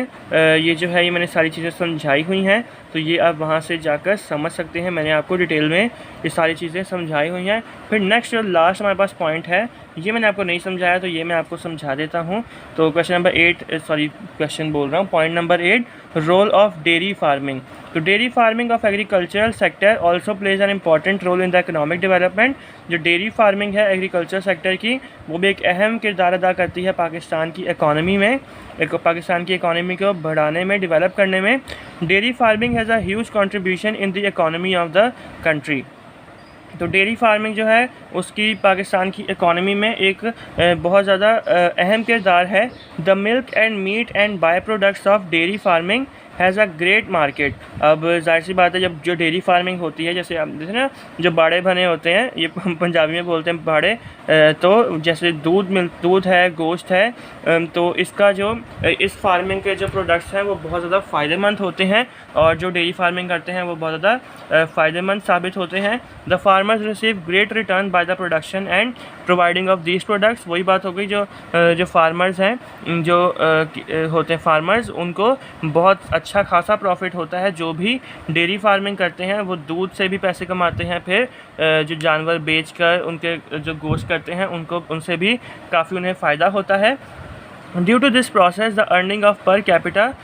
ये जो है ये मैंने सारी चीज़ें समझाई हुई हैं। तो ये आप वहाँ से जाकर समझ सकते हैं, मैंने आपको डिटेल में ये सारी चीज़ें समझाई हुई हैं। फिर नेक्स्ट और लास्ट हमारे पास पॉइंट है, ये मैंने आपको नहीं समझाया तो ये मैं आपको समझा देता हूँ। तो point number 8, role of dairy farming. तो dairy farming of agricultural sector also plays an important role in the economic development. जो डेयरी फार्मिंग है एग्रीकल्चर सेक्टर की, वो भी एक अहम किरदार अदा करती है पाकिस्तान की इकॉनमी में, पाकिस्तान की इकॉनमी को बढ़ाने में, डेवलप करने में। Dairy farming has a huge contribution in the economy of the country. तो डेयरी फार्मिंग जो है उसकी पाकिस्तान की इकॉनमी में एक बहुत ज़्यादा अहम किरदार है। The milk and meat and by products of dairy farming has a great market. अब जाहिर सी बात है, जब जो डेयरी फार्मिंग होती है, जैसे आप देखें ना जो बाड़े बने होते हैं, ये पंजाबी में बोलते हैं बाड़े, तो जैसे दूध है, गोश्त है, तो इसका जो इस फार्मिंग के जो प्रोडक्ट्स हैं वो बहुत ज़्यादा फ़ायदेमंद होते हैं, और जो डेयरी फार्मिंग करते हैं वो बहुत ज़्यादा फ़ायदेमंद साबित होते हैं। The farmers receive great return by the production and providing of these products. वही बात हो गई, जो फार्मर्स हैं, जो होते हैं फार्मर्स, उनको बहुत अच्छा खासा प्रॉफिट होता है। जो भी डेयरी फार्मिंग करते हैं वो दूध से भी पैसे कमाते हैं, फिर जो जानवर बेचकर उनके जो गोश्त करते हैं उनसे भी काफ़ी उन्हें फ़ायदा होता है। Due to this process, the earning of per capita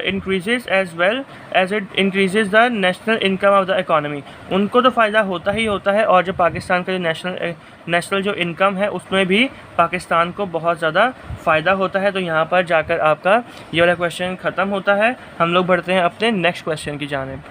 increases as well as it increases the national income of the economy. उनको तो फ़ायदा होता ही होता है, और जो पाकिस्तान का जो नेशनल जो इनकम है उसमें भी पाकिस्तान को बहुत ज़्यादा फ़ायदा होता है। तो यहाँ पर जाकर आपका ये वाला क्वेश्चन ख़त्म होता है। हम लोग बढ़ते हैं अपने नेक्स्ट क्वेश्चन की जानिब।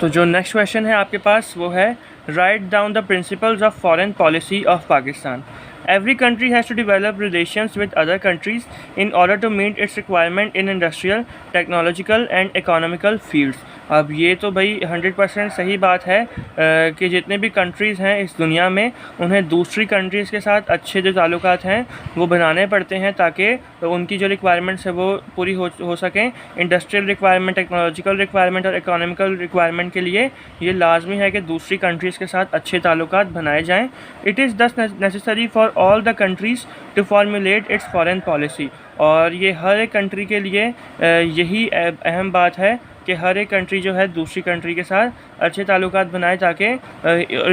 तो जो नेक्स्ट क्वेश्चन है आपके पास वो है, write down the principles of foreign policy of Pakistan. Every country has to develop relations with other countries in order to meet its requirement in industrial, technological and economical fields. अब ये तो भाई 100% सही बात है कि जितने भी कंट्रीज़ हैं इस दुनिया में उन्हें दूसरी कंट्रीज़ के साथ अच्छे जो ताल्लुकात हैं वो बनाने पड़ते हैं ताकि उनकी जो रिक्वायरमेंट्स है वो पूरी हो सकें। इंडस्ट्रियल रिक्वायरमेंट, टेक्नोलॉजिकल रिक्वायरमेंट और इकोनॉमिकल रिक्वायरमेंट के लिए ये लाजमी है कि दूसरी कंट्रीज़ के साथ अच्छे ताल्लुकात बनाए जाएँ। It is thus necessary for all the countries to formulate its foreign policy. और ये हर एक कंट्री के लिए यही अहम बात है कि हर एक कंट्री जो है दूसरी कंट्री के साथ अच्छे ताल्लुकात बनाए ताकि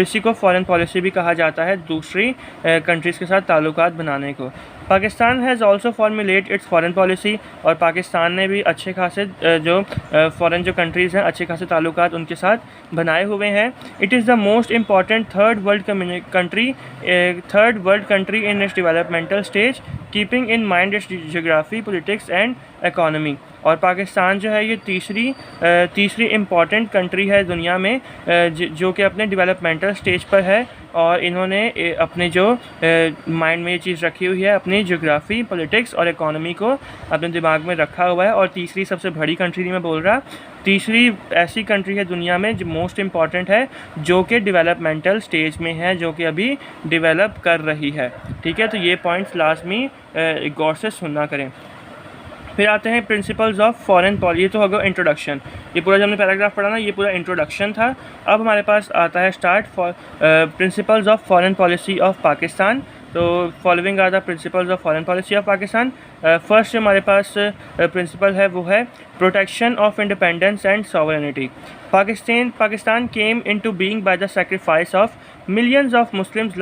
इसी को फॉरेन पॉलिसी भी कहा जाता है, दूसरी कंट्रीज़ के साथ ताल्लुकात बनाने को। Pakistan has also formulate its foreign policy, और पाकिस्तान ने भी अच्छे खासे जो फॉरेन जो कंट्रीज़ हैं अच्छे खासे ताल्लुकात उनके साथ बनाए हुए हैं। It is the most important third world country in its developmental stage, keeping in mind it's geography, politics and economy. और पाकिस्तान जो है ये तीसरी इम्पॉर्टेंट कंट्री है दुनिया में जो कि अपने डेवलपमेंटल स्टेज पर है, और इन्होंने अपने जो माइंड में ये चीज़ रखी हुई है, अपनी ज्योग्राफी, पॉलिटिक्स और इकोनॉमी को अपने दिमाग में रखा हुआ है। और तीसरी सबसे बड़ी कंट्री नहीं मैं बोल रहा, तीसरी ऐसी कंट्री है दुनिया में जो मोस्ट इम्पॉर्टेंट है, जो कि डेवलपमेंटल स्टेज में है, जो कि अभी डेवलप कर रही है। ठीक है, तो ये पॉइंट्स लाजमी गौर से सुनना करें। फिर आते हैं प्रिंसिपल्स ऑफ फॉरेन पॉलिसी। ये तो होगा इंट्रोडक्शन, ये पूरा जो हमने पैराग्राफ पढ़ा ना ये पूरा इंट्रोडक्शन था। अब हमारे पास आता है start for principles of foreign policy of Pakistan. तो following are the principles of foreign policy of Pakistan. First जो हमारे पास प्रिंसिपल है वो है protection of independence and sovereignty. Pakistan came into being by the sacrifice of millions of Muslims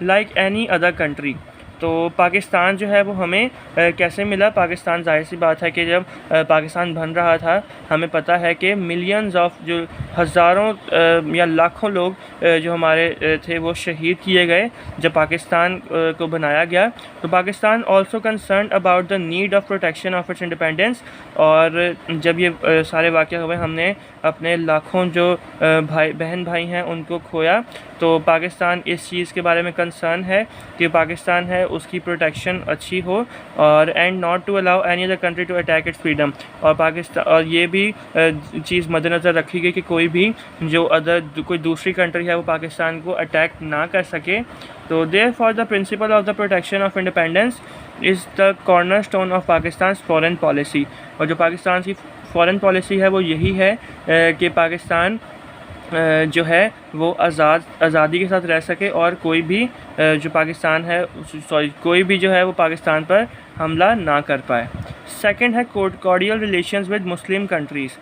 like any other country. तो पाकिस्तान जो है वो हमें कैसे मिला? पाकिस्तान जाहिर सी बात है कि जब पाकिस्तान बन रहा था हमें पता है कि मिलियंस ऑफ जो हज़ारों या लाखों लोग जो हमारे थे वो शहीद किए गए जब पाकिस्तान को बनाया गया। तो Pakistan also concern about the need of protection of its independence. और जब ये सारे वाक़या हुए हमने अपने लाखों जो बहन भाई हैं उनको खोया, तो पाकिस्तान इस चीज़ के बारे में कंसर्न है कि पाकिस्तान है उसकी प्रोटेक्शन अच्छी हो, और and not to allow any other country to attack its freedom. और पाकिस्तान और ये भी चीज़ मद्देनज़र रखी गई कि कोई भी जो कोई दूसरी कंट्री है वो पाकिस्तान को अटैक ना कर सके। तो therefore the principle of the protection of independence is the corner stone of Pakistan foreign policy. और जो पाकिस्तान की फ़ॉरेन पॉलिसी है वो यही है कि पाकिस्तान जो है वो आज़ादी के साथ रह सके, और कोई भी जो पाकिस्तान है कोई भी जो है वो पाकिस्तान पर हमला ना कर पाए। सेकंड है cordial relations with Muslim countries.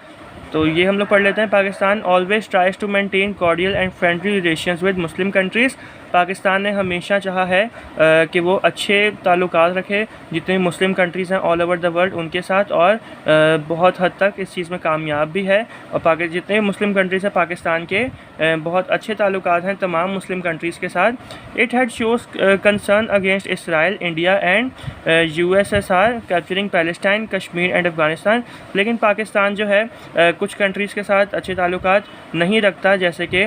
तो ये हम लोग पढ़ लेते हैं। Pakistan always tries to maintain cordial and friendly relations with Muslim countries. Pakistan ने हमेशा चाहा है कि वो अच्छे ताल्लुकात रखे जितने मुस्लिम कंट्रीज़ हैं ऑल ओवर द वर्ल्ड उनके साथ, और बहुत हद तक इस चीज़ में कामयाब भी है। और जितने मुस्लिम कंट्रीज़ हैं पाकिस्तान के बहुत अच्छे ताल्लुकात हैं तमाम मुस्लिम कंट्रीज़ के साथ। It had shows concern against Israel, India and USSR capturing Palestine, Kashmir and Afghanistan. लेकिन पाकिस्तान जो है कुछ कंट्रीज़ के साथ अच्छे ताल्लुकात नहीं रखता, जैसे कि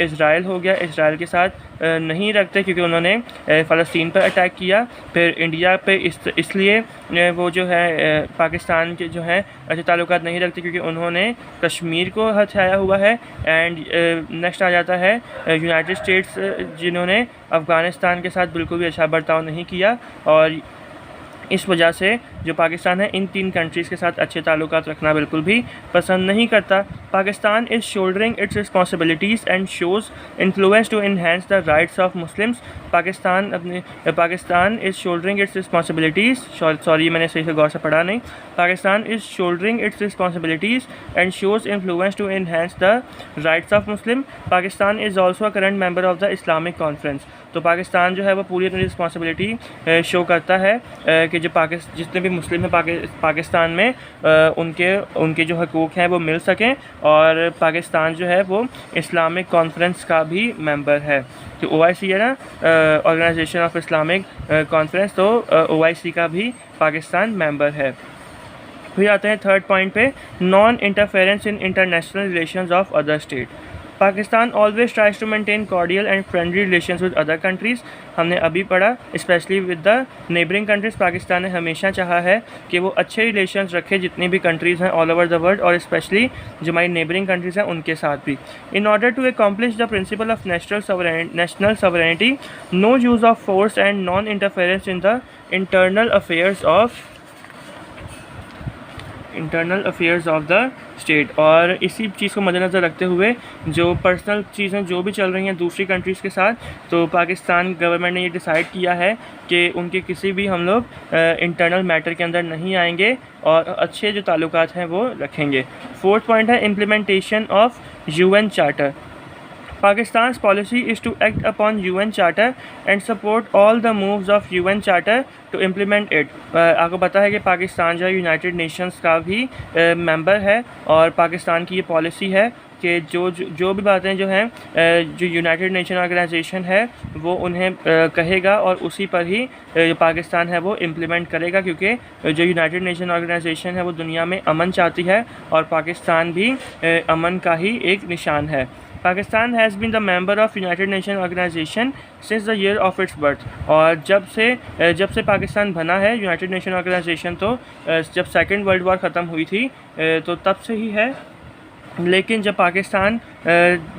इसराइल हो गया, इसराइल के साथ नहीं रखते क्योंकि उन्होंने फ़लस्तीन पर अटैक किया। फिर इंडिया पे इसलिए वो जो है पाकिस्तान के जो है अच्छे ताल्लुकात नहीं रखते क्योंकि उन्होंने कश्मीर को हथियाया हुआ है। एंड नेक्स्ट आ जाता है यूनाइटेड स्टेट्स, जिन्होंने अफ़गानिस्तान के साथ बिल्कुल भी अच्छा बर्ताव नहीं किया, और इस वजह से जो पाकिस्तान है इन तीन कंट्रीज़ के साथ अच्छे ताल्लुकात रखना बिल्कुल भी पसंद नहीं करता। Pakistan is shouldering its responsibilities and shows influence to enhance the rights of Muslims. Pakistan is shouldering its responsibilities, sorry मैंने सही से गौर से पढ़ा नहीं। Pakistan is shouldering its responsibilities and shows influence to enhance the rights of Muslim. Pakistan is also a current member of the Islamic conference. तो पाकिस्तान जो है वो पूरी अपनी रिस्पॉन्सिबिलिटी शो करता है कि जो जितने भी मुस्लिम हैं पाकिस्तान में उनके जो हकूक़ हैं वो मिल सकें, और पाकिस्तान जो है वो इस्लामिक कॉन्फ्रेंस का भी मेंबर है। तो OIC है ना, ऑर्गेनाइजेशन ऑफ इस्लामिक कॉन्फ्रेंस, तो OIC का भी पाकिस्तान मेंबर है। फिर आते हैं थर्ड पॉइंट पे, non interference in international relations of other state. Pakistan always tries to maintain cordial and friendly relations with other countries, हमने अभी पढ़ा, specially with the neighbouring countries. Pakistan ने हमेशा चाहा है कि वो अच्छे रिलेशंस रखे जितनी भी कंट्रीज़ हैं ऑल ओवर द वर्ल्ड, और स्पेशली जो हमारी नेबरिंग कंट्रीज़ हैं उनके साथ भी। In order to accomplish the principle of national sovereignty, no use of force and non-interference in the internal affairs of the state. और इसी चीज़ को मद्देनज़र रखते हुए जो पर्सनल चीज़ें जो भी चल रही हैं दूसरी कंट्रीज़ के साथ, तो पाकिस्तान गवर्नमेंट ने ये डिसाइड किया है कि उनके किसी भी हम लोग इंटरनल मैटर के अंदर नहीं आएंगे और अच्छे जो ताल्लुकात हैं वो रखेंगे। फोर्थ पॉइंट है implementation of UN charter. Pakistan's policy is to act upon UN Charter and support all the moves of UN Charter to implement it। आपको पता है कि पाकिस्तान जो है यूनाइटेड नेशंस का भी मेंबर है, और पाकिस्तान की ये पॉलिसी है कि जो भी बातें जो हैं जो यूनाइटेड नेशन ऑर्गेनाइजेशन है वो उन्हें कहेगा और उसी पर ही जो पाकिस्तान है वो इम्प्लीमेंट करेगा, क्योंकि जो यूनाइटेड नेशन ऑर्गेनाइजेशन है वो दुनिया में अमन चाहती है और पाकिस्तान भी अमन का ही एक निशान है। Pakistan has been the member of United Nation organisation since the year of its birth. और जब से पाकिस्तान बना है यूनाइटेड नेशन ऑर्गेनाइजेशन, तो जब सेकेंड वर्ल्ड वॉर ख़त्म हुई थी तो तब से ही है। लेकिन जब पाकिस्तान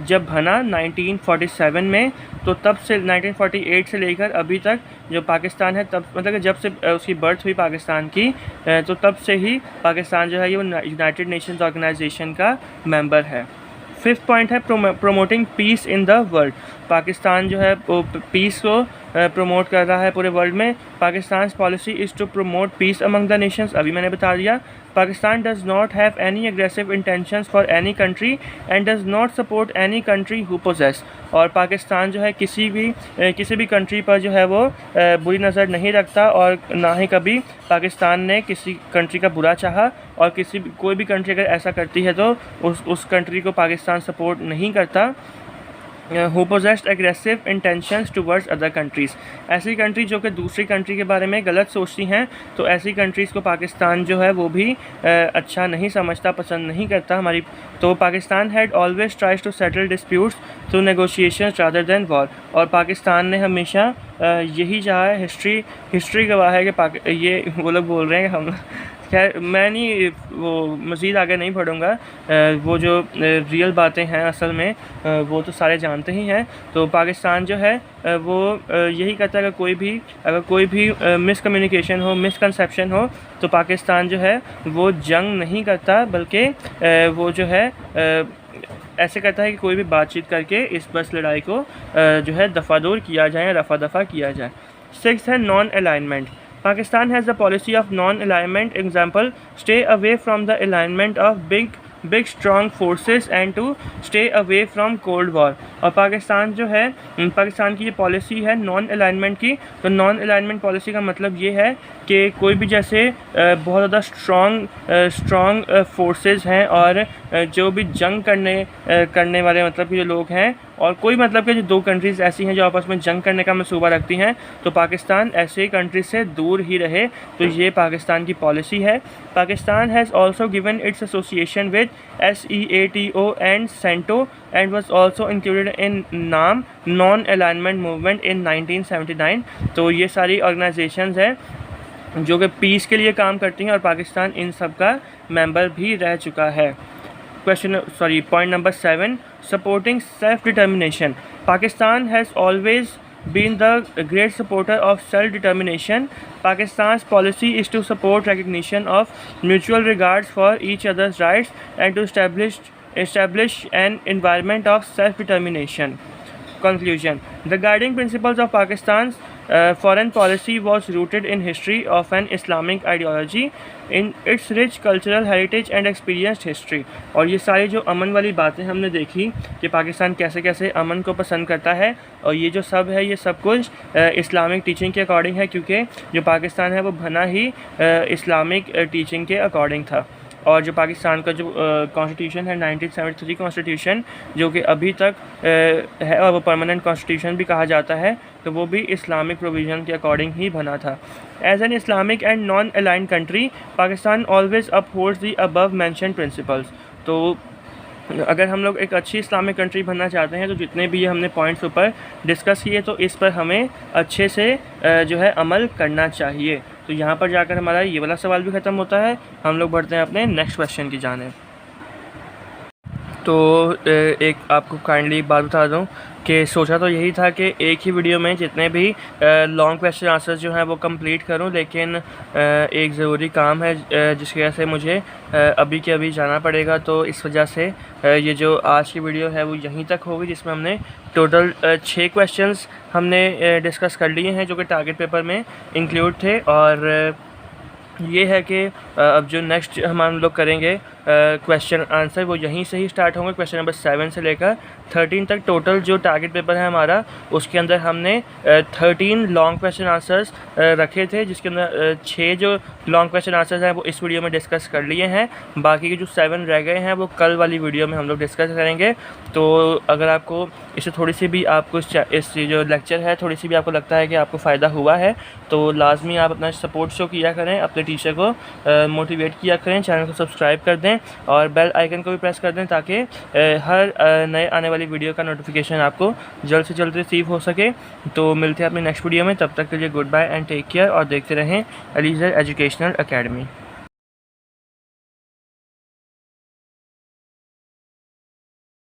जब बना 1947 में, तो तब से 1948 से लेकर अभी तक जो पाकिस्तान है, तब मतलब जब से उसकी बर्थ हुई पाकिस्तान की, तो तब से ही पाकिस्तान जो है ये यूनाइटेड नेशंस ऑर्गेनाइजेशन का मेंबर है। फिफ्थ पॉइंट है promoting peace in the world. Pakistan जो है वो पीस को प्रमोट कर रहा है पूरे वर्ल्ड में। Pakistan policy is to promote peace among the nations, अभी मैंने बता दिया। Pakistan does not have any aggressive intentions for any country and does not support any country who poses. और पाकिस्तान जो है किसी भी कंट्री पर जो है वो बुरी नज़र नहीं रखता, और ना ही कभी पाकिस्तान ने किसी कंट्री का बुरा चाहा, और कोई भी कंट्री अगर ऐसा करती है तो उस कंट्री को पाकिस्तान सपोर्ट नहीं करता। Who possessed aggressive intentions towards other countries, ऐसी कंट्री जो कि दूसरी कंट्री के बारे में गलत सोचती हैं, तो ऐसी कंट्रीज़ को पाकिस्तान जो है वो भी अच्छा नहीं समझता, पसंद नहीं करता हमारी। तो Pakistan had always tries to settle disputes through negotiations rather than war. और पाकिस्तान ने हमेशा यही चाहा है, हिस्ट्री गवाह है कि ये वो लोग बोल रहे हैं कि हम, खैर मैं नहीं वो मज़ीद आगे नहीं पढ़ूँगा, वो जो रियल बातें हैं असल में वो तो सारे जानते ही हैं। तो पाकिस्तान जो है वो यही कहता है कि अगर कोई भी मिसकम्युनिकेशन हो, मिसकंसेप्शन हो, तो पाकिस्तान जो है वो जंग नहीं करता, बल्कि वो जो है ऐसे कहता है कि कोई भी बातचीत करके इस बस लड़ाई को जो है दफ़ादूर किया जाए, रफ़ा दफ़ा किया जाए। सिक्स्थ है non alignment. Pakistan has the policy of non-alignment. Example, stay away from the alignment of big strong forces and to stay away from cold war। और पाकिस्तान जो है, पाकिस्तान की ये पॉलिसी है नॉन अलाइनमेंट की। तो नॉन अलाइनमेंट पॉलिसी का मतलब ये है कि कोई भी जैसे बहुत ज़्यादा स्ट्रॉन्ग फोर्सेस हैं और जो भी जंग करने वाले मतलब कि जो लोग हैं, और कोई मतलब कि जो दो कंट्रीज़ ऐसी हैं जो आपस में जंग करने का मंसूबा रखती हैं, तो पाकिस्तान ऐसे कंट्रीज से दूर ही रहे। तो ये पाकिस्तान की पॉलिसी है। Pakistan has also given its association with SEATO and CENTO and was also included in NAM non alignment movement in 1979। तो ये सारी ऑर्गेनाइजेशंस हैं जो कि पीस के लिए काम करती हैं, और पाकिस्तान इन सब का मेंबर भी रह चुका है। Point number 7, supporting self determination. Pakistan has always been the great supporter of self-determination. Pakistan's policy is to support recognition of mutual regards for each other's rights and to establish an environment of self-determination. Conclusion: the guiding principles of Pakistan's foreign policy was rooted in history of an Islamic ideology, in its rich cultural heritage and experienced history। और ये सारी जो अमन वाली बातें हमने देखी कि पाकिस्तान कैसे कैसे अमन को पसंद करता है, और ये जो सब है ये सब कुछ इस्लामिक टीचिंग के अकॉर्डिंग है, क्योंकि जो पाकिस्तान है वो बना ही इस्लामिक टीचिंग के अकॉर्डिंग था। और जो पाकिस्तान का जो कॉन्स्टिट्यूशन है 1973 कॉन्स्टिट्यूशन, जो कि अभी तक है और वो परमानेंट कॉन्स्टिट्यूशन भी कहा जाता है, तो वो भी इस्लामिक प्रोविज़न के अकॉर्डिंग ही बना था। As an Islamic and non aligned country, Pakistan always upholds the above mentioned principles. तो अगर हम लोग एक अच्छी इस्लामिक कंट्री बनना चाहते हैं तो जितने भी हमने पॉइंट्स ऊपर डिस्कस किए तो इस पर हमें अच्छे से जो है अमल करना चाहिए। तो यहाँ पर जाकर हमारा ये वाला सवाल भी ख़त्म होता है। हम लोग बढ़ते हैं अपने नेक्स्ट क्वेश्चन की जानिब। तो एक आपको काइंडली बात बता दूं कि सोचा तो यही था कि एक ही वीडियो में जितने भी लॉन्ग क्वेश्चन आंसर्स जो हैं वो कंप्लीट करूं, लेकिन एक ज़रूरी काम है जिसकी वजह से मुझे अभी के अभी जाना पड़ेगा। तो इस वजह से ये जो आज की वीडियो है वो यहीं तक होगी, जिसमें हमने टोटल 6 क्वेश्चंस हमने डिस्कस कर लिए हैं जो कि टारगेट पेपर में इंक्लूड थे। और ये है कि अब जो नेक्स्ट हम लोग करेंगे क्वेश्चन आंसर वो यहीं से ही स्टार्ट होंगे। क्वेश्चन नंबर 7 से लेकर 13 तक टोटल जो टारगेट पेपर है हमारा, उसके अंदर हमने 13 लॉन्ग क्वेश्चन आंसर्स रखे थे, जिसके अंदर 6 जो लॉन्ग क्वेश्चन आंसर्स हैं वो इस वीडियो में डिस्कस कर लिए हैं। बाकी के जो 7 रह गए हैं वो कल वाली वीडियो में हम लोग डिस्कस करेंगे। तो अगर आपको इससे थोड़ी सी भी आपको इस जो लेक्चर है थोड़ी सी भी आपको लगता है कि आपको फ़ायदा हुआ है तो लाजमी आप अपना सपोर्ट शो किया करें, अपने टीचर को मोटिवेट किया करें, चैनल को सब्सक्राइब कर दें और बेल आइकन को भी प्रेस कर दें ताकि हर नए आने वाली वीडियो का नोटिफिकेशन आपको जल्द से जल्द रिसीव हो सके। तो मिलते हैं अपने नेक्स्ट वीडियो में, तब तक के लिए goodbye and take care और देखते रहें एलिज़र एजुकेशनल एकेडमी।